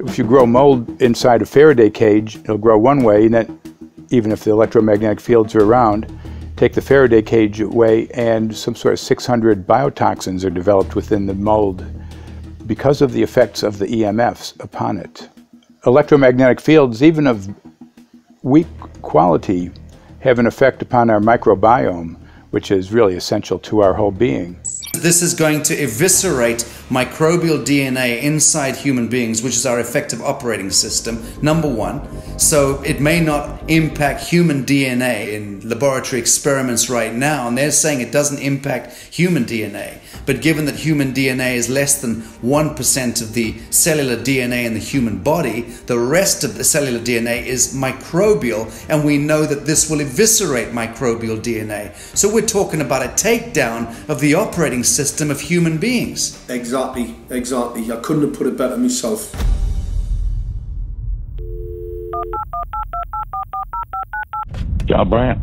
If you grow mold inside a Faraday cage, it'll grow one way, and then even if the electromagnetic fields are around, take the Faraday cage away and some sort of 600 biotoxins are developed within the mold because of the effects of the EMFs upon it. Electromagnetic fields, even of weak quality, have an effect upon our microbiome, which is really essential to our whole being. This is going to eviscerate microbial DNA inside human beings, which is our effective operating system, number one. So it may not impact human DNA in laboratory experiments right now, and they're saying it doesn't impact human DNA. But given that human DNA is less than 1% of the cellular DNA in the human body, the rest of the cellular DNA is microbial, and we know that this will eviscerate microbial DNA. So we're talking about a takedown of the operating system of human beings. Exactly. I couldn't have put it better myself. John Brandt.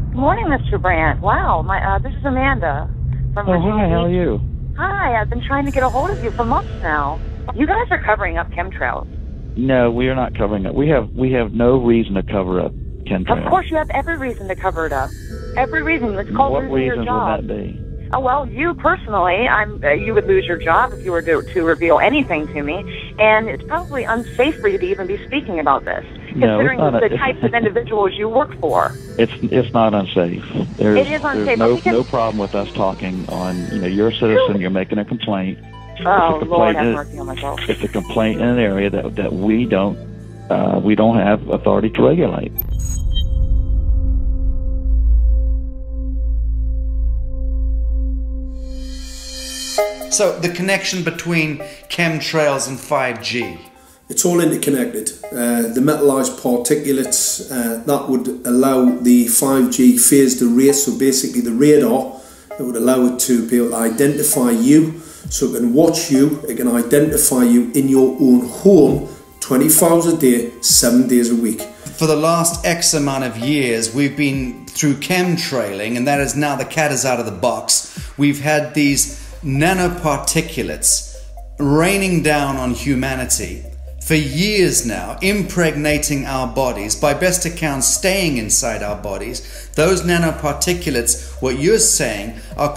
Good morning, Mr. Brandt. Wow, this is Amanda from Virginia. Hi, how are you? Hi, I've been trying to get a hold of you for months now. You guys are covering up chemtrails. No, we are not covering it. We have no reason to cover up chemtrails. Of course, you have every reason to cover it up. Every reason. It's called losing your job. What reasons would that be? Oh, well, you personally, you would lose your job if you were to reveal anything to me, and it's probably unsafe for you to even be speaking about this, considering the types of individuals you work for. It's not unsafe. It is unsafe. There's no problem with us talking on, you're a citizen, you're making a complaint. Oh, Lord, have mercy on myself. It's a complaint in an area that we don't have authority to regulate. So the connection between chemtrails and 5G. It's all interconnected. The metallized particulates that would allow the 5G phased array, so basically the radar that would allow it to be able to identify you, so it can watch you, it can identify you in your own home 24 hours a day, 7 days a week. For the last X amount of years, we've been through chemtrailing, and that is now the cat is out of the box. We've had these nanoparticulates raining down on humanity for years now, impregnating our bodies, by best accounts staying inside our bodies. Those nanoparticulates, what you're saying, are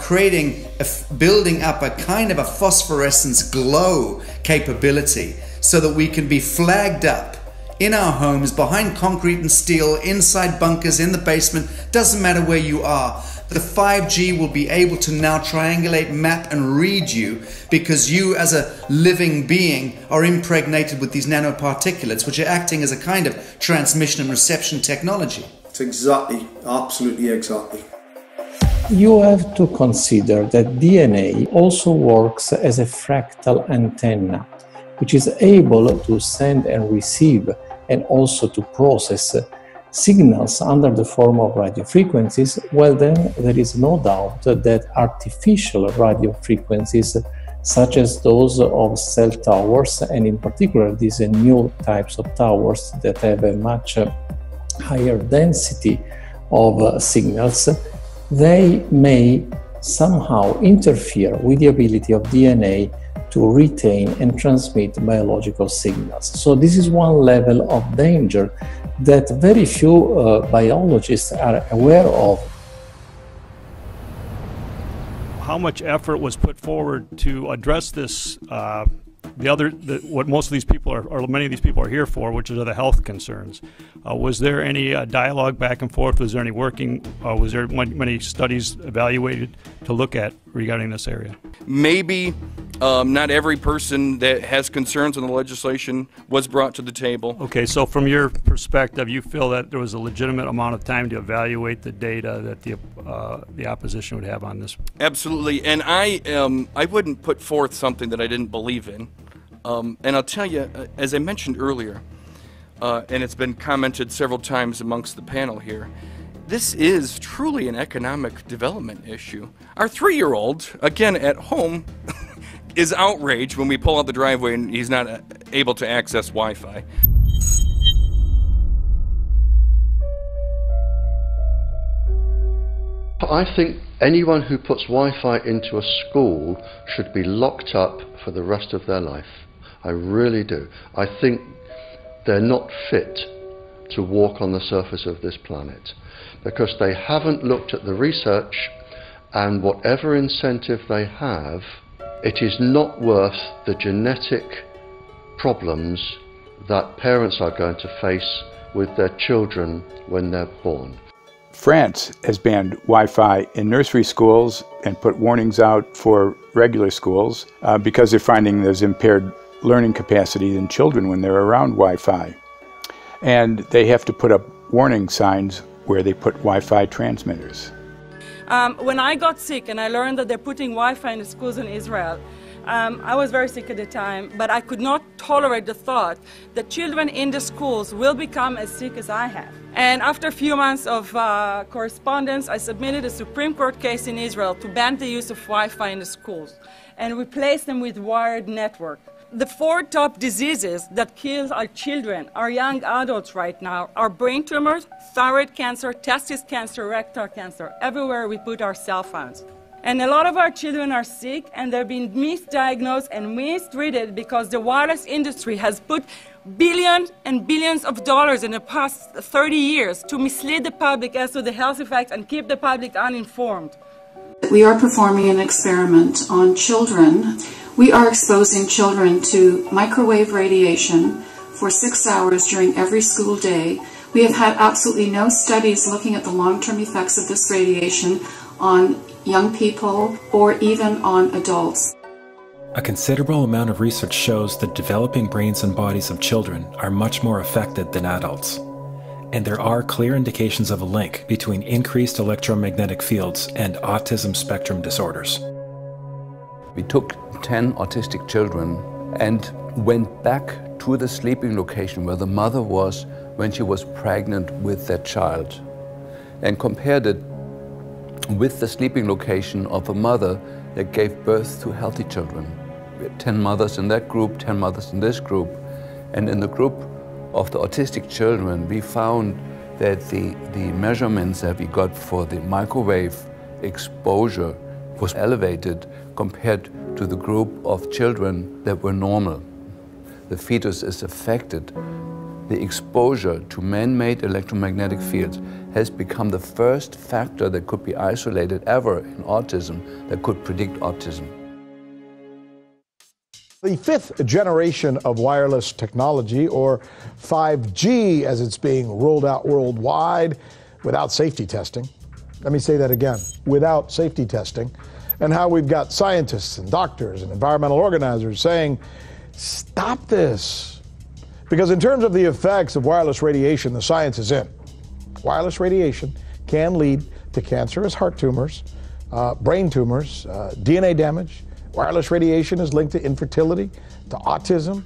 building up a kind of a phosphorescence glow capability so that we can be flagged up in our homes, behind concrete and steel, inside bunkers, in the basement, doesn't matter where you are. The 5G will be able to now triangulate, map and read you, because you as a living being are impregnated with these nanoparticulates, which are acting as a kind of transmission and reception technology. It's exactly, absolutely exactly. You have to consider that DNA also works as a fractal antenna, which is able to send and receive and also to process signals under the form of radio frequencies. Well, then there is no doubt that artificial radio frequencies, such as those of cell towers, and in particular these new types of towers that have a much higher density of signals, they may somehow interfere with the ability of DNA to retain and transmit biological signals. So this is one level of danger that very few biologists are aware of. How much effort was put forward to address this, what most of these people are, or many of these people are here for, which are the health concerns? Was there any dialogue back and forth? Was there any working, was there many studies evaluated to look at regarding this area? Maybe not every person that has concerns on the legislation was brought to the table. Okay, so from your perspective, you feel that there was a legitimate amount of time to evaluate the data that the opposition would have on this? Absolutely, and I wouldn't put forth something that I didn't believe in. And I'll tell you, as I mentioned earlier, and it's been commented several times amongst the panel here, this is truly an economic development issue. Our 3-year-old, again at home, is outraged when we pull out the driveway and he's not able to access Wi-Fi. I think anyone who puts Wi-Fi into a school should be locked up for the rest of their life. I really do. I think they're not fit to walk on the surface of this planet because they haven't looked at the research, and whatever incentive they have, it is not worth the genetic problems that parents are going to face with their children when they're born. France has banned Wi-Fi in nursery schools and put warnings out for regular schools because they're finding there's impaired learning capacity in children when they're around Wi-Fi. And they have to put up warning signs where they put Wi-Fi transmitters. When I got sick and I learned that they're putting Wi-Fi in the schools in Israel, I was very sick at the time, but I could not tolerate the thought that children in the schools will become as sick as I have. And after a few months of correspondence, I submitted a Supreme Court case in Israel to ban the use of Wi-Fi in the schools and replace them with wired network. The 4 top diseases that kill our children, our young adults right now, are brain tumors, thyroid cancer, testis cancer, rectal cancer, everywhere we put our cell phones. And a lot of our children are sick and they're being misdiagnosed and mistreated because the wireless industry has put billions and billions of dollars in the past 30 years to mislead the public as to the health effects and keep the public uninformed. We are performing an experiment on children. We are exposing children to microwave radiation for 6 hours during every school day. We have had absolutely no studies looking at the long-term effects of this radiation on young people or even on adults. A considerable amount of research shows that developing brains and bodies of children are much more affected than adults. And there are clear indications of a link between increased electromagnetic fields and autism spectrum disorders. We took 10 autistic children and went back to the sleeping location where the mother was when she was pregnant with that child and compared it with the sleeping location of a mother that gave birth to healthy children. We had 10 mothers in that group, 10 mothers in this group, and in the group of the autistic children we found that the measurements that we got for the microwave exposure was elevated compared to the group of children that were normal. The fetus is affected. The exposure to man-made electromagnetic fields has become the first factor that could be isolated ever in autism that could predict autism. The fifth generation of wireless technology, or 5G as it's being rolled out worldwide without safety testing. Let me say that again, without safety testing. And how we've got scientists and doctors and environmental organizers saying, stop this. Because in terms of the effects of wireless radiation, the science is in. Wireless radiation can lead to cancerous heart tumors, brain tumors, DNA damage. Wireless radiation is linked to infertility, to autism,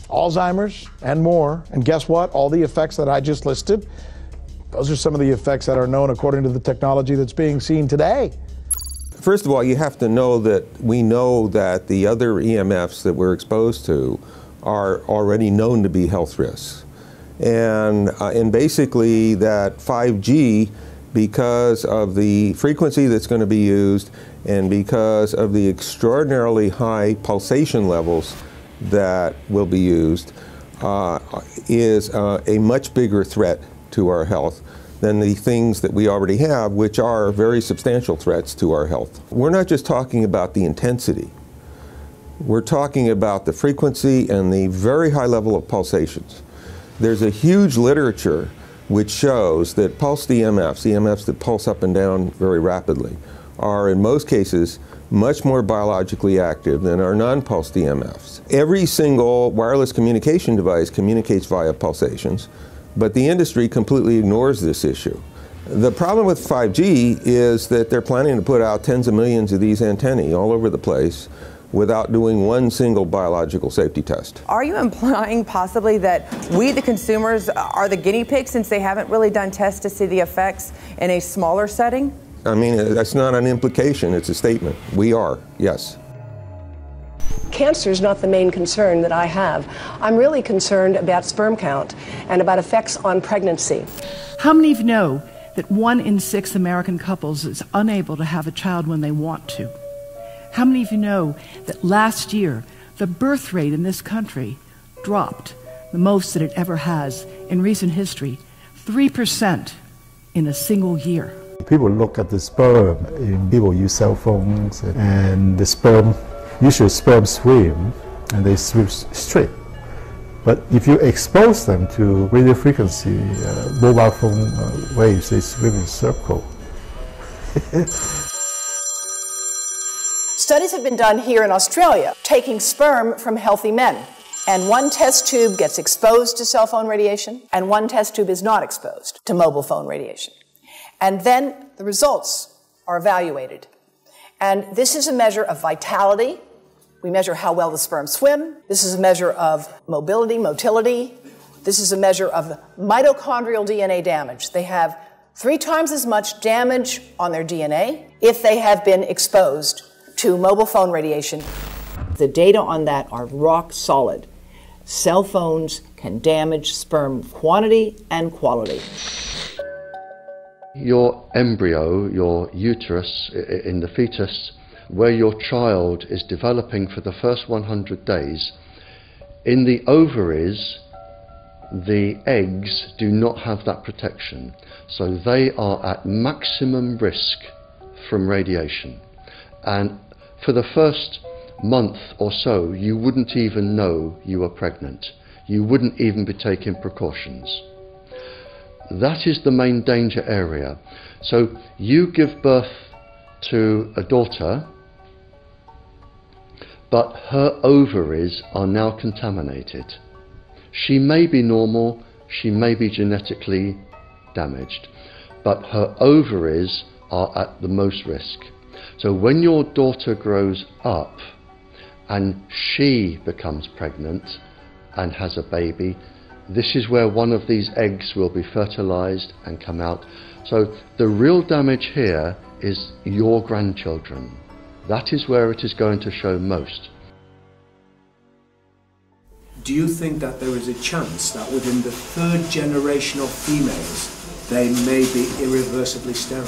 Alzheimer's, and more. And guess what? All the effects that I just listed, those are some of the effects that are known according to the technology that's being seen today. First of all, you have to know that we know that the other EMFs that we're exposed to are already known to be health risks. And basically that 5G, because of the frequency that's going to be used and because of the extraordinarily high pulsation levels that will be used, is a much bigger threat to our health than the things that we already have, which are very substantial threats to our health. We're not just talking about the intensity. We're talking about the frequency and the very high level of pulsations. There's a huge literature which shows that pulsed EMFs that pulse up and down very rapidly, are in most cases much more biologically active than our non-pulsed EMFs. Every single wireless communication device communicates via pulsations, but the industry completely ignores this issue. The problem with 5G is that they're planning to put out tens of millions of these antennae all over the place without doing one single biological safety test. Are you implying possibly that we, the consumers, are the guinea pigs since they haven't really done tests to see the effects in a smaller setting? I mean, that's not an implication, it's a statement. We are, yes. Cancer is not the main concern that I have. I'm really concerned about sperm count and about effects on pregnancy. How many of you know that 1 in 6 American couples is unable to have a child when they want to? How many of you know that last year the birth rate in this country dropped the most that it ever has in recent history, 3% in a single year? People look at the sperm, and people use cell phones, and the sperm, usually sperm swim, and they swim straight. But if you expose them to radio frequency, mobile phone waves, they swim in a circle. Studies have been done here in Australia, taking sperm from healthy men. And one test tube gets exposed to cell phone radiation, and one test tube is not exposed to mobile phone radiation. And then the results are evaluated. And this is a measure of vitality. We measure how well the sperm swim. This is a measure of motility. This is a measure of mitochondrial DNA damage. They have 3 times as much damage on their DNA if they have been exposed to mobile phone radiation. The data on that are rock solid. Cell phones can damage sperm quantity and quality. Your embryo, your uterus in the fetus, where your child is developing for the first 100 days, in the ovaries, the eggs do not have that protection. So they are at maximum risk from radiation. And for the first month or so, you wouldn't even know you were pregnant. You wouldn't even be taking precautions. That is the main danger area. So you give birth to a daughter, but her ovaries are now contaminated. She may be normal, she may be genetically damaged, but her ovaries are at the most risk. So when your daughter grows up and she becomes pregnant and has a baby, this is where one of these eggs will be fertilized and come out. So the real damage here is your grandchildren. That is where it is going to show most. Do you think that there is a chance that within the third generation of females, they may be irreversibly sterile?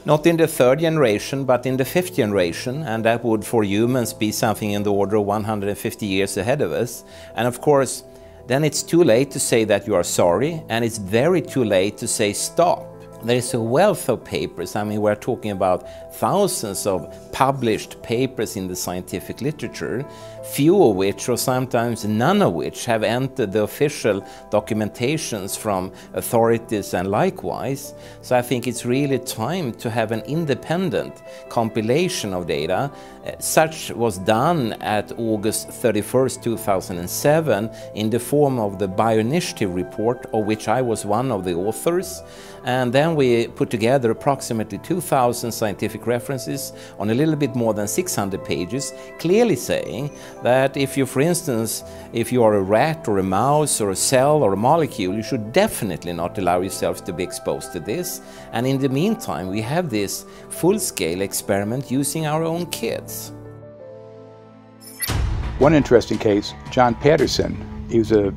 Not in the third generation, but in the fifth generation, and that would for humans be something in the order of 150 years ahead of us. And of course, then it's too late to say that you are sorry, and it's very too late to say stop. There is a wealth of papers. I mean, we're talking about thousands of published papers in the scientific literature, few of which, or sometimes none of which, have entered the official documentations from authorities and likewise. So I think it's really time to have an independent compilation of data. Such was done at August 31st, 2007 in the form of the Bioinitiative report, of which I was one of the authors. And then we put together approximately 2,000 scientific references on a little bit more than 600 pages, clearly saying that if you, for instance, if you are a rat or a mouse or a cell or a molecule, you should definitely not allow yourself to be exposed to this. And in the meantime, we have this full-scale experiment using our own kids. One interesting case, John Patterson, he was a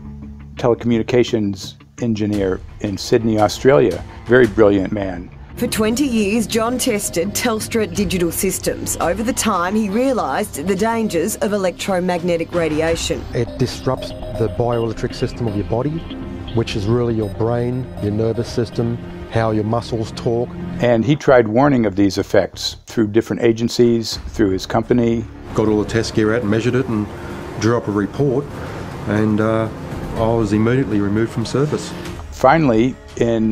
telecommunications engineer in Sydney, Australia. Very brilliant man. For 20 years, John tested Telstra digital systems. Over the time, he realised the dangers of electromagnetic radiation. It disrupts the bioelectric system of your body, which is really your brain, your nervous system, how your muscles talk. And he tried warning of these effects through different agencies, through his company. Got all the test gear out and measured it and drew up a report, and I was immediately removed from service. Finally, in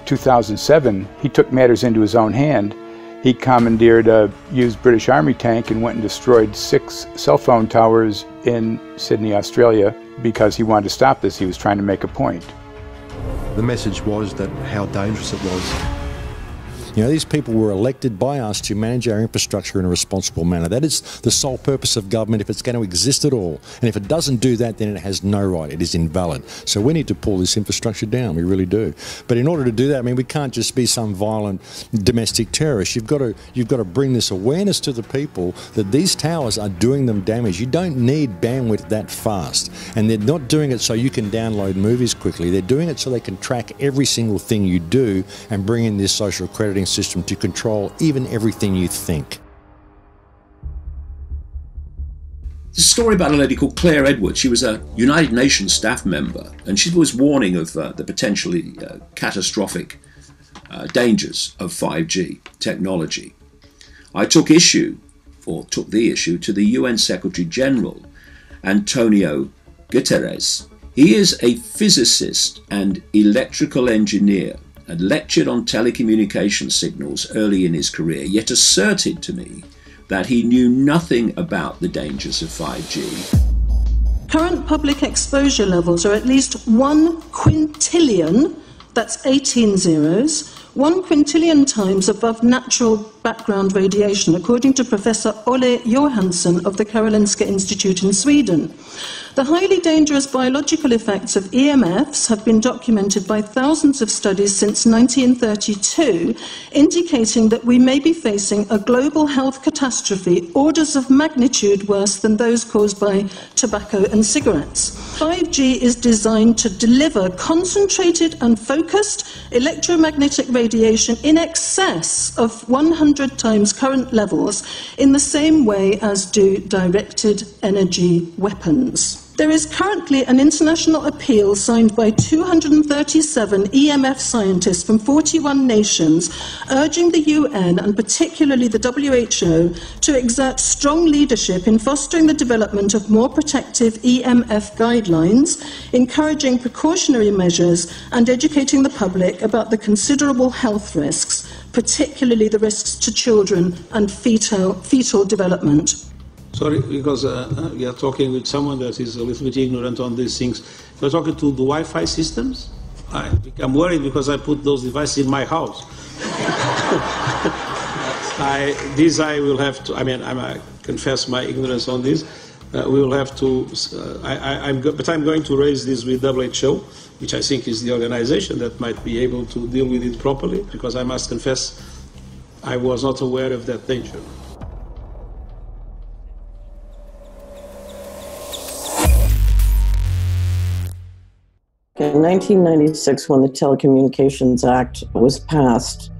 2007, he took matters into his own hand. He commandeered a used British Army tank and went and destroyed 6 cell phone towers in Sydney, Australia, because he wanted to stop this. He was trying to make a point. The message was that how dangerous it was. You know, these people were elected by us to manage our infrastructure in a responsible manner. That is the sole purpose of government if it's going to exist at all. And if it doesn't do that, then it has no right. It is invalid. So we need to pull this infrastructure down. We really do. But in order to do that, I mean, we can't just be some violent domestic terrorist. You've got to bring this awareness to the people that these towers are doing them damage. You don't need bandwidth that fast. And they're not doing it so you can download movies quickly. They're doing it so they can track every single thing you do and bring in this social crediting system to control even everything you think. There's a story about a lady called Claire Edwards. She was a United Nations staff member, and she was warning of the potentially catastrophic dangers of 5G technology. I took the issue to the UN Secretary General, Antonio Guterres. He is a physicist and electrical engineer, and lectured on telecommunication signals early in his career, yet asserted to me that he knew nothing about the dangers of 5G. Current public exposure levels are at least 1 quintillion, that's 18 zeros, 1 quintillion times above natural background radiation, according to Professor Olle Johansson of the Karolinska Institute in Sweden. The highly dangerous biological effects of EMFs have been documented by thousands of studies since 1932, indicating that we may be facing a global health catastrophe orders of magnitude worse than those caused by tobacco and cigarettes. 5G is designed to deliver concentrated and focused electromagnetic radiation in excess of 100 times current levels in the same way as do directed energy weapons. There is currently an international appeal signed by 237 EMF scientists from 41 nations urging the UN and particularly the WHO to exert strong leadership in fostering the development of more protective EMF guidelines, encouraging precautionary measures and educating the public about the considerable health risks, particularly the risks to children and fetal development. Sorry, because we are talking with someone that is a little bit ignorant on these things. We're talking to the Wi-Fi systems. I become worried because I put those devices in my house. I will have to, I confess my ignorance on this. We will have to, but I'm going to raise this with WHO, which I think is the organization that might be able to deal with it properly, because I must confess I was not aware of that nature. In 1996, when the Telecommunications Act was passed,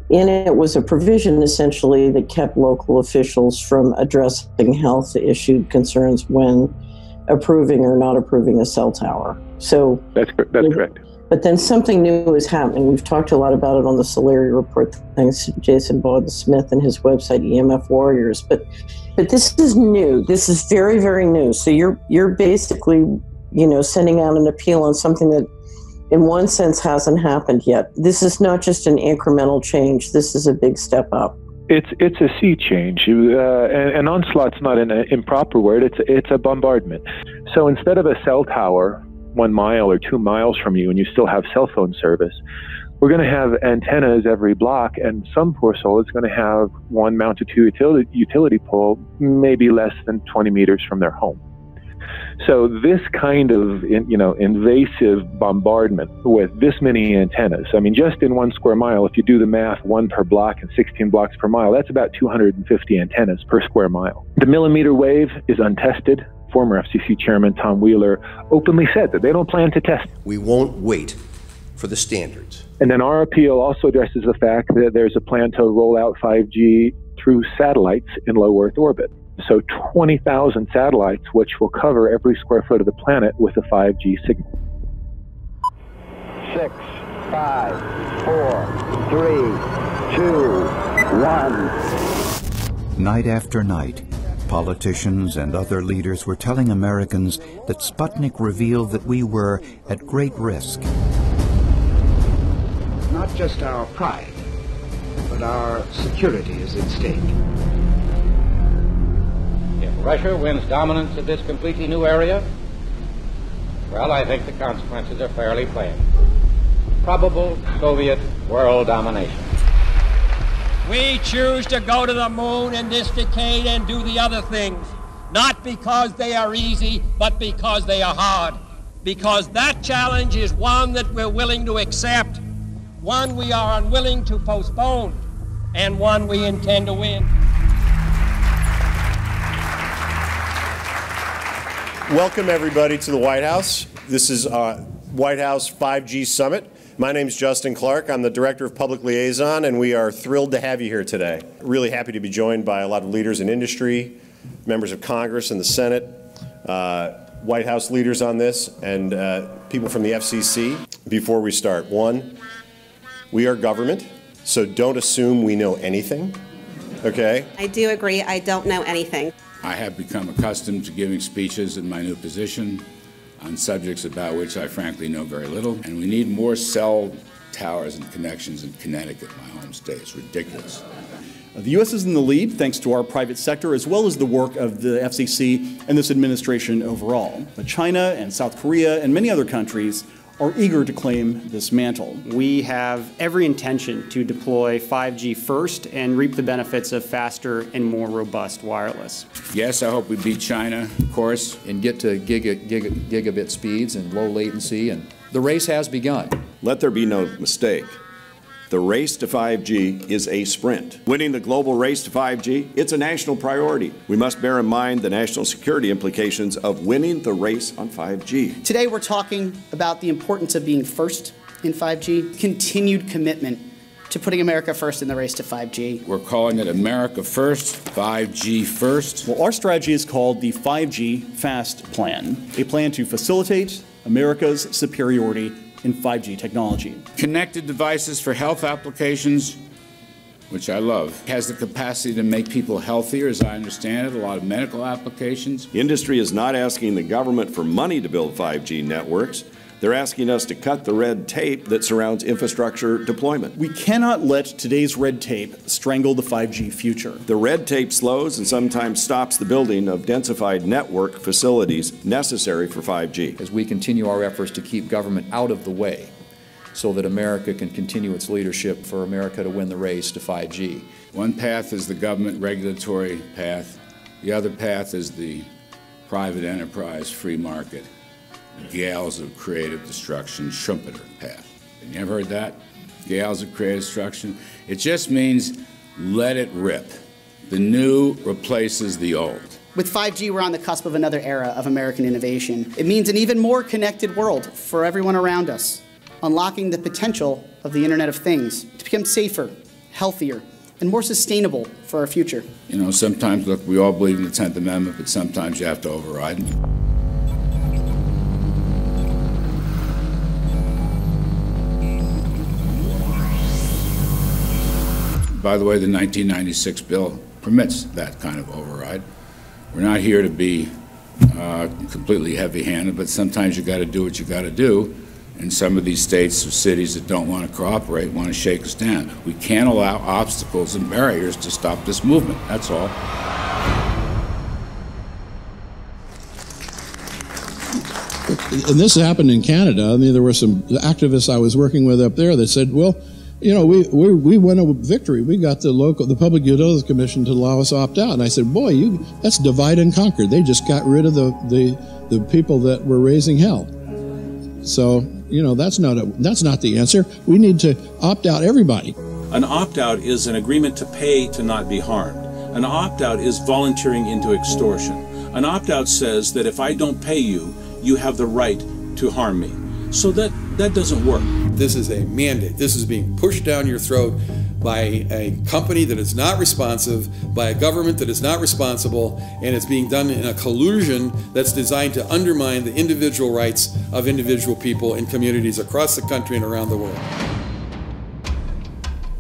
in it was a provision essentially that kept local officials from addressing health issue concerns when approving or not approving a cell tower. So that's correct. But then something new is happening. We've talked a lot about it on the Solari report, thanks to Jason Bogdan-Smith and his website EMF Warriors. But this is new. This is very, very new. So you're basically, sending out an appeal on something that in one sense hasn't happened yet. This is not just an incremental change. This is a big step up. It's a sea change. An onslaught's not an improper word. It's a bombardment. So instead of a cell tower 1 mile or 2 miles from you and you still have cell phone service, we're going to have antennas every block, and some poor soul is going to have one mounted to a utility pole maybe less than 20 meters from their home. So this kind of, invasive bombardment with this many antennas, just in 1 square mile, if you do the math, 1 per block and 16 blocks per mile, that's about 250 antennas per square mile. The millimeter wave is untested. Former FCC Chairman Tom Wheeler openly said that they don't plan to test. We won't wait for the standards. And then our appeal also addresses the fact that there's a plan to roll out 5G through satellites in low Earth orbit. So 20,000 satellites, which will cover every square foot of the planet with a 5G signal. 6, 5, 4, 3, 2, 1. Night after night, politicians and other leaders were telling Americans that Sputnik revealed that we were at great risk. Not just our pride, but our security is at stake. If Russia wins dominance of this completely new area, well, I think the consequences are fairly plain. Probable Soviet world domination. We choose to go to the moon in this decade and do the other things, not because they are easy, but because they are hard. Because that challenge is one that we're willing to accept, one we are unwilling to postpone, and one we intend to win. Welcome, everybody, to the White House. This is White House 5G Summit. My name is Justin Clark. I'm the Director of Public Liaison, and we are thrilled to have you here today. Really happy to be joined by a lot of leaders in industry, members of Congress and the Senate, White House leaders on this, and people from the FCC. Before we start, one, we are government, so don't assume we know anything, okay? I do agree, I don't know anything. I have become accustomed to giving speeches in my new position on subjects about which I frankly know very little, and we need more cell towers and connections in Connecticut, my home state. It's ridiculous. The U.S. is in the lead thanks to our private sector as well as the work of the FCC and this administration overall. But China and South Korea and many other countries are eager to claim this mantle. We have every intention to deploy 5G first and reap the benefits of faster and more robust wireless. Yes, I hope we beat China, of course. And get to gigabit speeds and low latency, and the race has begun. Let there be no mistake. The race to 5G is a sprint. Winning the global race to 5G, it's a national priority. We must bear in mind the national security implications of winning the race on 5G. Today we're talking about the importance of being first in 5G, continued commitment to putting America first in the race to 5G. We're calling it America First, 5G First. Well, our strategy is called the 5G FAST Plan, a plan to facilitate America's superiority in 5G technology. Connected devices for health applications, which I love, has the capacity to make people healthier, as I understand it, a lot of medical applications. Industry is not asking the government for money to build 5G networks. They're asking us to cut the red tape that surrounds infrastructure deployment. We cannot let today's red tape strangle the 5G future. The red tape slows and sometimes stops the building of densified network facilities necessary for 5G. As we continue our efforts to keep government out of the way, so that America can continue its leadership for America to win the race to 5G. One path is the government regulatory path. The other path is the private enterprise free market, gales of creative destruction Schumpeter path. Have you ever heard that? Gales of creative destruction? It just means let it rip. The new replaces the old. With 5G, we're on the cusp of another era of American innovation. It means an even more connected world for everyone around us, unlocking the potential of the Internet of Things to become safer, healthier, and more sustainable for our future. You know, sometimes, look, we all believe in the 10th Amendment, but sometimes you have to override it. By the way, the 1996 bill permits that kind of override. We're not here to be completely heavy-handed, but sometimes you got to do what you got to do. And some of these states or cities that don't want to cooperate want to shake us down. We can't allow obstacles and barriers to stop this movement. That's all. And this happened in Canada. I mean, there were some activists I was working with up there that said, well, you know, we won a victory. We got the Public Utilities Commission to allow us to opt out. And I said, boy, that's divide and conquer. They just got rid of the people that were raising hell. So, you know, that's not the answer. We need to opt out everybody. An opt-out is an agreement to pay to not be harmed. An opt-out is volunteering into extortion. An opt-out says that if I don't pay you, you have the right to harm me. So that doesn't work. This is a mandate. This is being pushed down your throat by a company that is not responsive, by a government that is not responsible, and it's being done in a collusion that's designed to undermine the individual rights of individual people in communities across the country and around the world.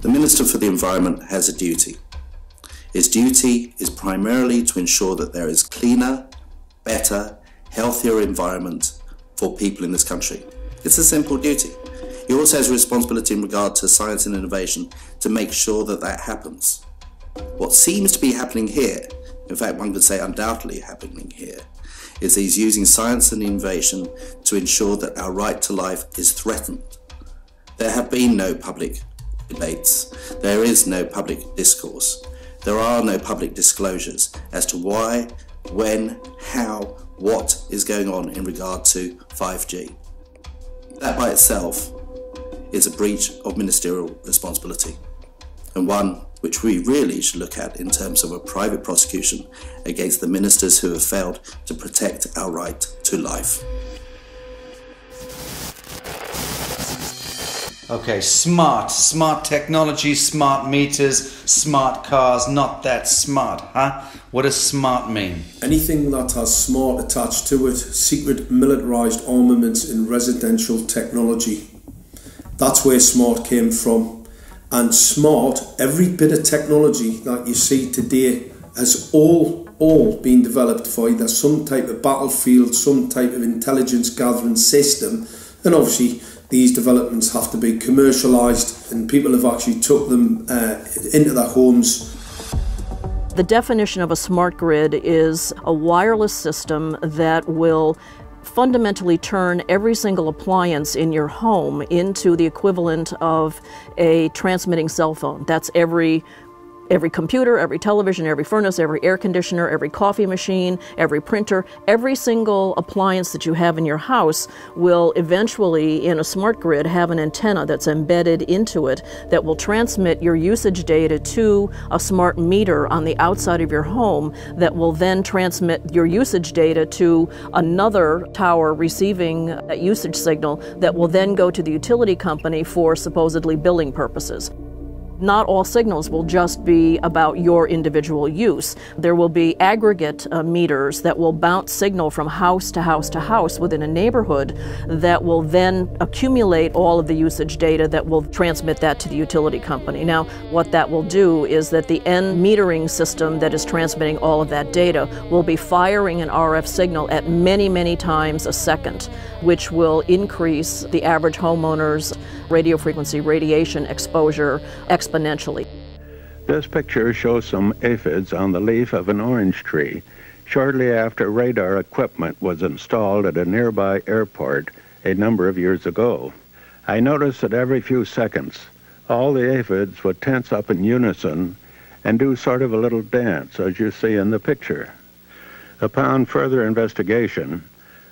The Minister for the Environment has a duty. His duty is primarily to ensure that there is cleaner, better, healthier environment for people in this country. It's a simple duty. He also has a responsibility in regard to science and innovation to make sure that that happens. What seems to be happening here, in fact one could say undoubtedly happening here, is he's using science and innovation to ensure that our right to life is threatened. There have been no public debates. There is no public discourse. There are no public disclosures as to why, when, how, what is going on in regard to 5G. That by itself is a breach of ministerial responsibility, and one which we really should look at in terms of a private prosecution against the ministers who have failed to protect our right to life. Okay, smart technology, smart meters, smart cars, not that smart, huh? What does smart mean? Anything that has smart attached to it, secret militarised armaments in residential technology. That's where smart came from. And smart, every bit of technology that you see today has all been developed for either some type of battlefield, some type of intelligence gathering system, and obviously these developments have to be commercialised, and people have actually took them into their homes. The definition of a smart grid is a wireless system that will fundamentally turn every single appliance in your home into the equivalent of a transmitting cell phone. That's every computer, every television, every furnace, every air conditioner, every coffee machine, every printer, every single appliance that you have in your house will eventually, in a smart grid, have an antenna that's embedded into it that will transmit your usage data to a smart meter on the outside of your home that will then transmit your usage data to another tower receiving that usage signal that will then go to the utility company for supposedly billing purposes. Not all signals will just be about your individual use. There will be aggregate meters that will bounce signal from house to house to house within a neighborhood that will then accumulate all of the usage data that will transmit that to the utility company. Now, what that will do is that the end metering system that is transmitting all of that data will be firing an RF signal at many, many times a second, which will increase the average homeowner's radio frequency radiation exposure exponentially. This picture shows some aphids on the leaf of an orange tree shortly after radar equipment was installed at a nearby airport a number of years ago. I noticed that every few seconds, all the aphids would tense up in unison and do sort of a little dance, as you see in the picture. Upon further investigation,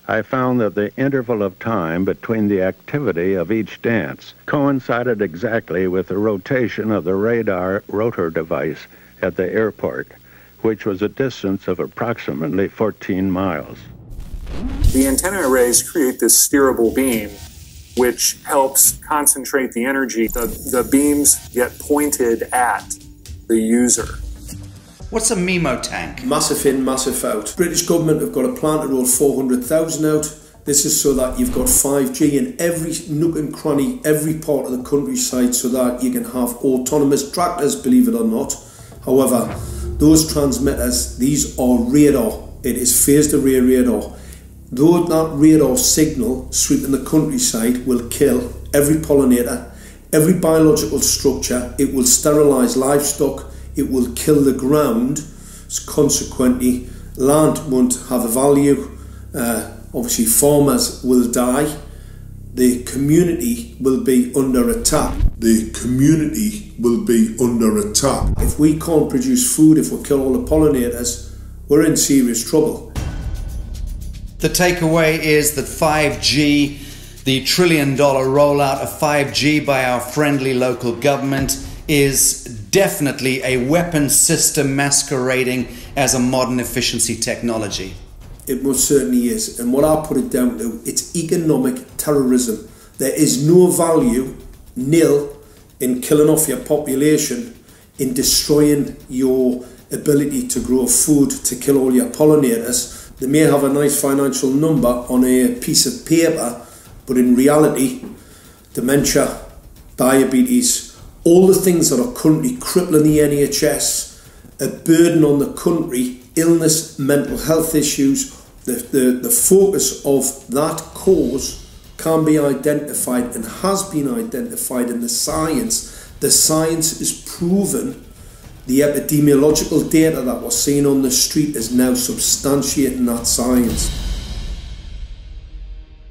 I found that the interval of time between the activity of each dance coincided exactly with the rotation of the radar rotor device at the airport, which was a distance of approximately 14 miles. The antenna arrays create this steerable beam, which helps concentrate the energy. The beams get pointed at the user. What's a MIMO tank? Massive in, massive out. British government have got a plan to roll 400,000 out. This is so that you've got 5G in every nook and cranny, every part of the countryside, so that you can have autonomous tractors, believe it or not. However, those transmitters, these are radar. It is phased array radar. Though that radar signal sweeping the countryside will kill every pollinator, every biological structure, it will sterilise livestock, it will kill the ground, so consequently land won't have a value, obviously farmers will die, the community will be under attack. The community will be under attack. If we can't produce food, if we kill all the pollinators, we're in serious trouble. The takeaway is that 5G, the $1 trillion rollout of 5G by our friendly local government, is definitely a weapon system masquerading as a modern efficiency technology. It most certainly is, and what I put it down to, it's economic terrorism. There is no value, nil, in killing off your population, in destroying your ability to grow food, to kill all your pollinators. They may have a nice financial number on a piece of paper, but in reality, dementia, diabetes, all the things that are currently crippling the NHS, a burden on the country, illness, mental health issues, the focus of that cause can be identified and has been identified in the science. The science is proven. The epidemiological data that we're seeing on the street is now substantiating that science.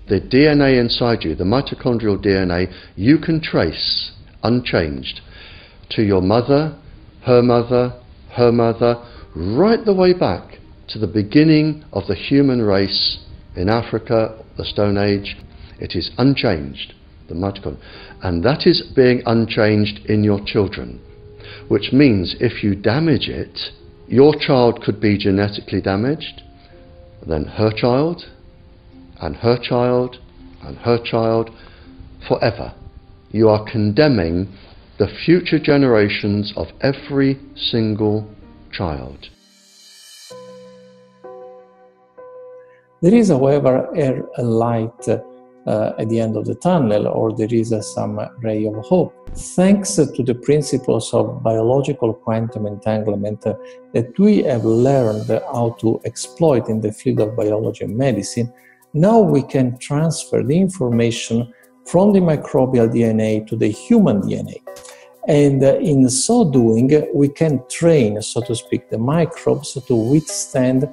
The DNA inside you, the mitochondrial DNA, you can trace unchanged to your mother, her mother, her mother, right the way back to the beginning of the human race in Africa, the Stone Age. It is unchanged, the mitochondria, and that is being unchanged in your children, which means if you damage it, your child could be genetically damaged, then her child, and her child, and her child, forever. You are condemning the future generations of every single child. There is, however, a light at the end of the tunnel, or there is some ray of hope. Thanks to the principles of biological quantum entanglement that we have learned how to exploit in the field of biology and medicine, now we can transfer the information from the microbial DNA to the human DNA. And in so doing, we can train, so to speak, the microbes to withstand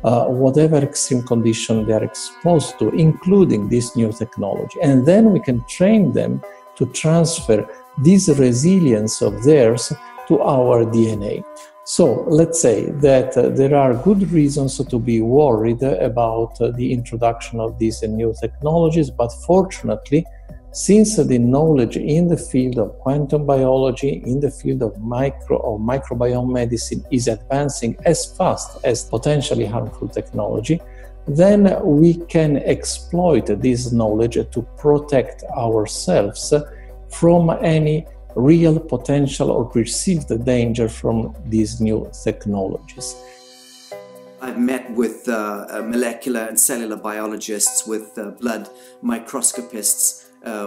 whatever extreme condition they are exposed to, including this new technology. And then we can train them to transfer this resilience of theirs to our DNA. So let's say that there are good reasons to be worried about the introduction of these new technologies, but fortunately, since the knowledge in the field of quantum biology, in the field of microbiome medicine is advancing as fast as potentially harmful technology, then we can exploit this knowledge to protect ourselves from any real potential or perceived danger from these new technologies. I've met with molecular and cellular biologists, with blood microscopists,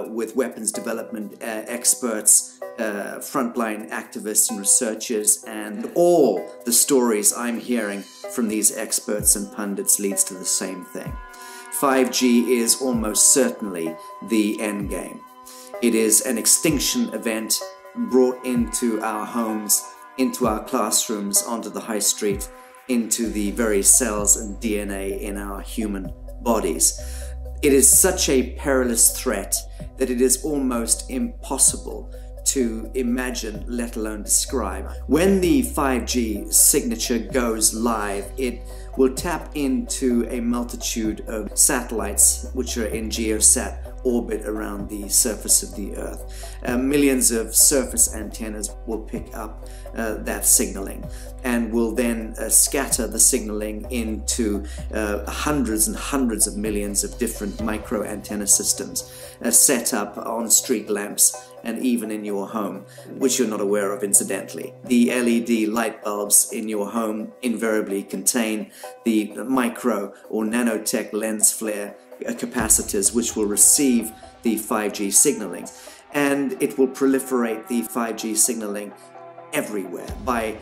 with weapons development experts, frontline activists and researchers, and all the stories I'm hearing from these experts and pundits leads to the same thing. 5G is almost certainly the end game. It is an extinction event brought into our homes, into our classrooms, onto the high street, into the very cells and DNA in our human bodies. It is such a perilous threat that it is almost impossible to imagine, let alone describe. When the 5G signature goes live, it will tap into a multitude of satellites which are in geosat orbit around the surface of the Earth. Millions of surface antennas will pick up that signaling and will then scatter the signaling into hundreds and hundreds of millions of different micro antenna systems set up on street lamps and even in your home, which you're not aware of incidentally. The LED light bulbs in your home invariably contain the micro or nanotech lens flare capacitors which will receive the 5G signaling, and it will proliferate the 5G signaling everywhere by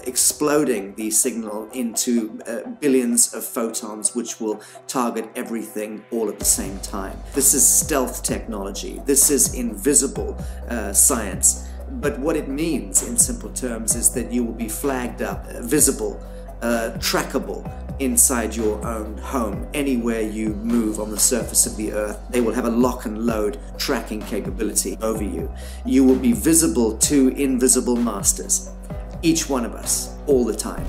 exploding the signal into billions of photons which will target everything all at the same time. This is stealth technology. This is invisible science. But what it means in simple terms is that you will be flagged up, visible, trackable inside your own home. Anywhere you move on the surface of the Earth, they will have a lock and load tracking capability over you. You will be visible to invisible masters, each one of us, all the time.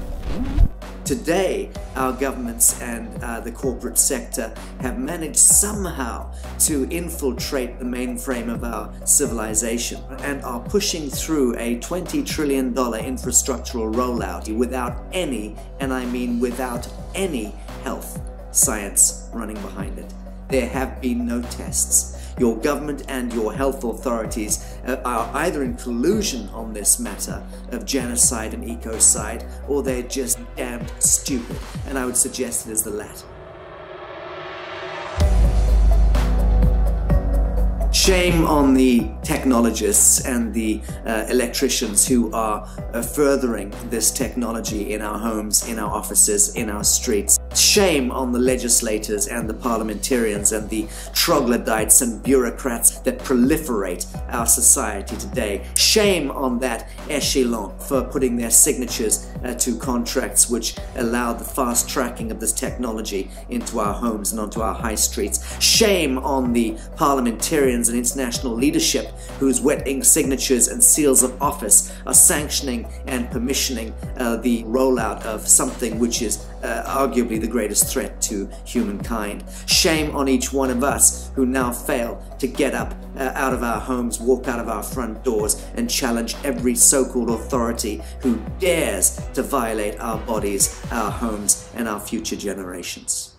Today, our governments and the corporate sector have managed somehow to infiltrate the mainframe of our civilization and are pushing through a $20 trillion infrastructural rollout without any, and I mean without any, health science running behind it. There have been no tests. Your government and your health authorities are either in collusion on this matter of genocide and ecocide, or they're just damned stupid, and I would suggest it is the latter. Shame on the technologists and the electricians who are furthering this technology in our homes, in our offices, in our streets. Shame on the legislators and the parliamentarians and the troglodytes and bureaucrats that proliferate our society today. Shame on that echelon for putting their signatures to contracts which allow the fast tracking of this technology into our homes and onto our high streets. Shame on the parliamentarians and international leadership whose wet ink signatures and seals of office are sanctioning and permissioning the rollout of something which is arguably the greatest threat to humankind. Shame on each one of us who now fail to get up out of our homes, walk out of our front doors and challenge every so-called authority who dares to violate our bodies, our homes and our future generations.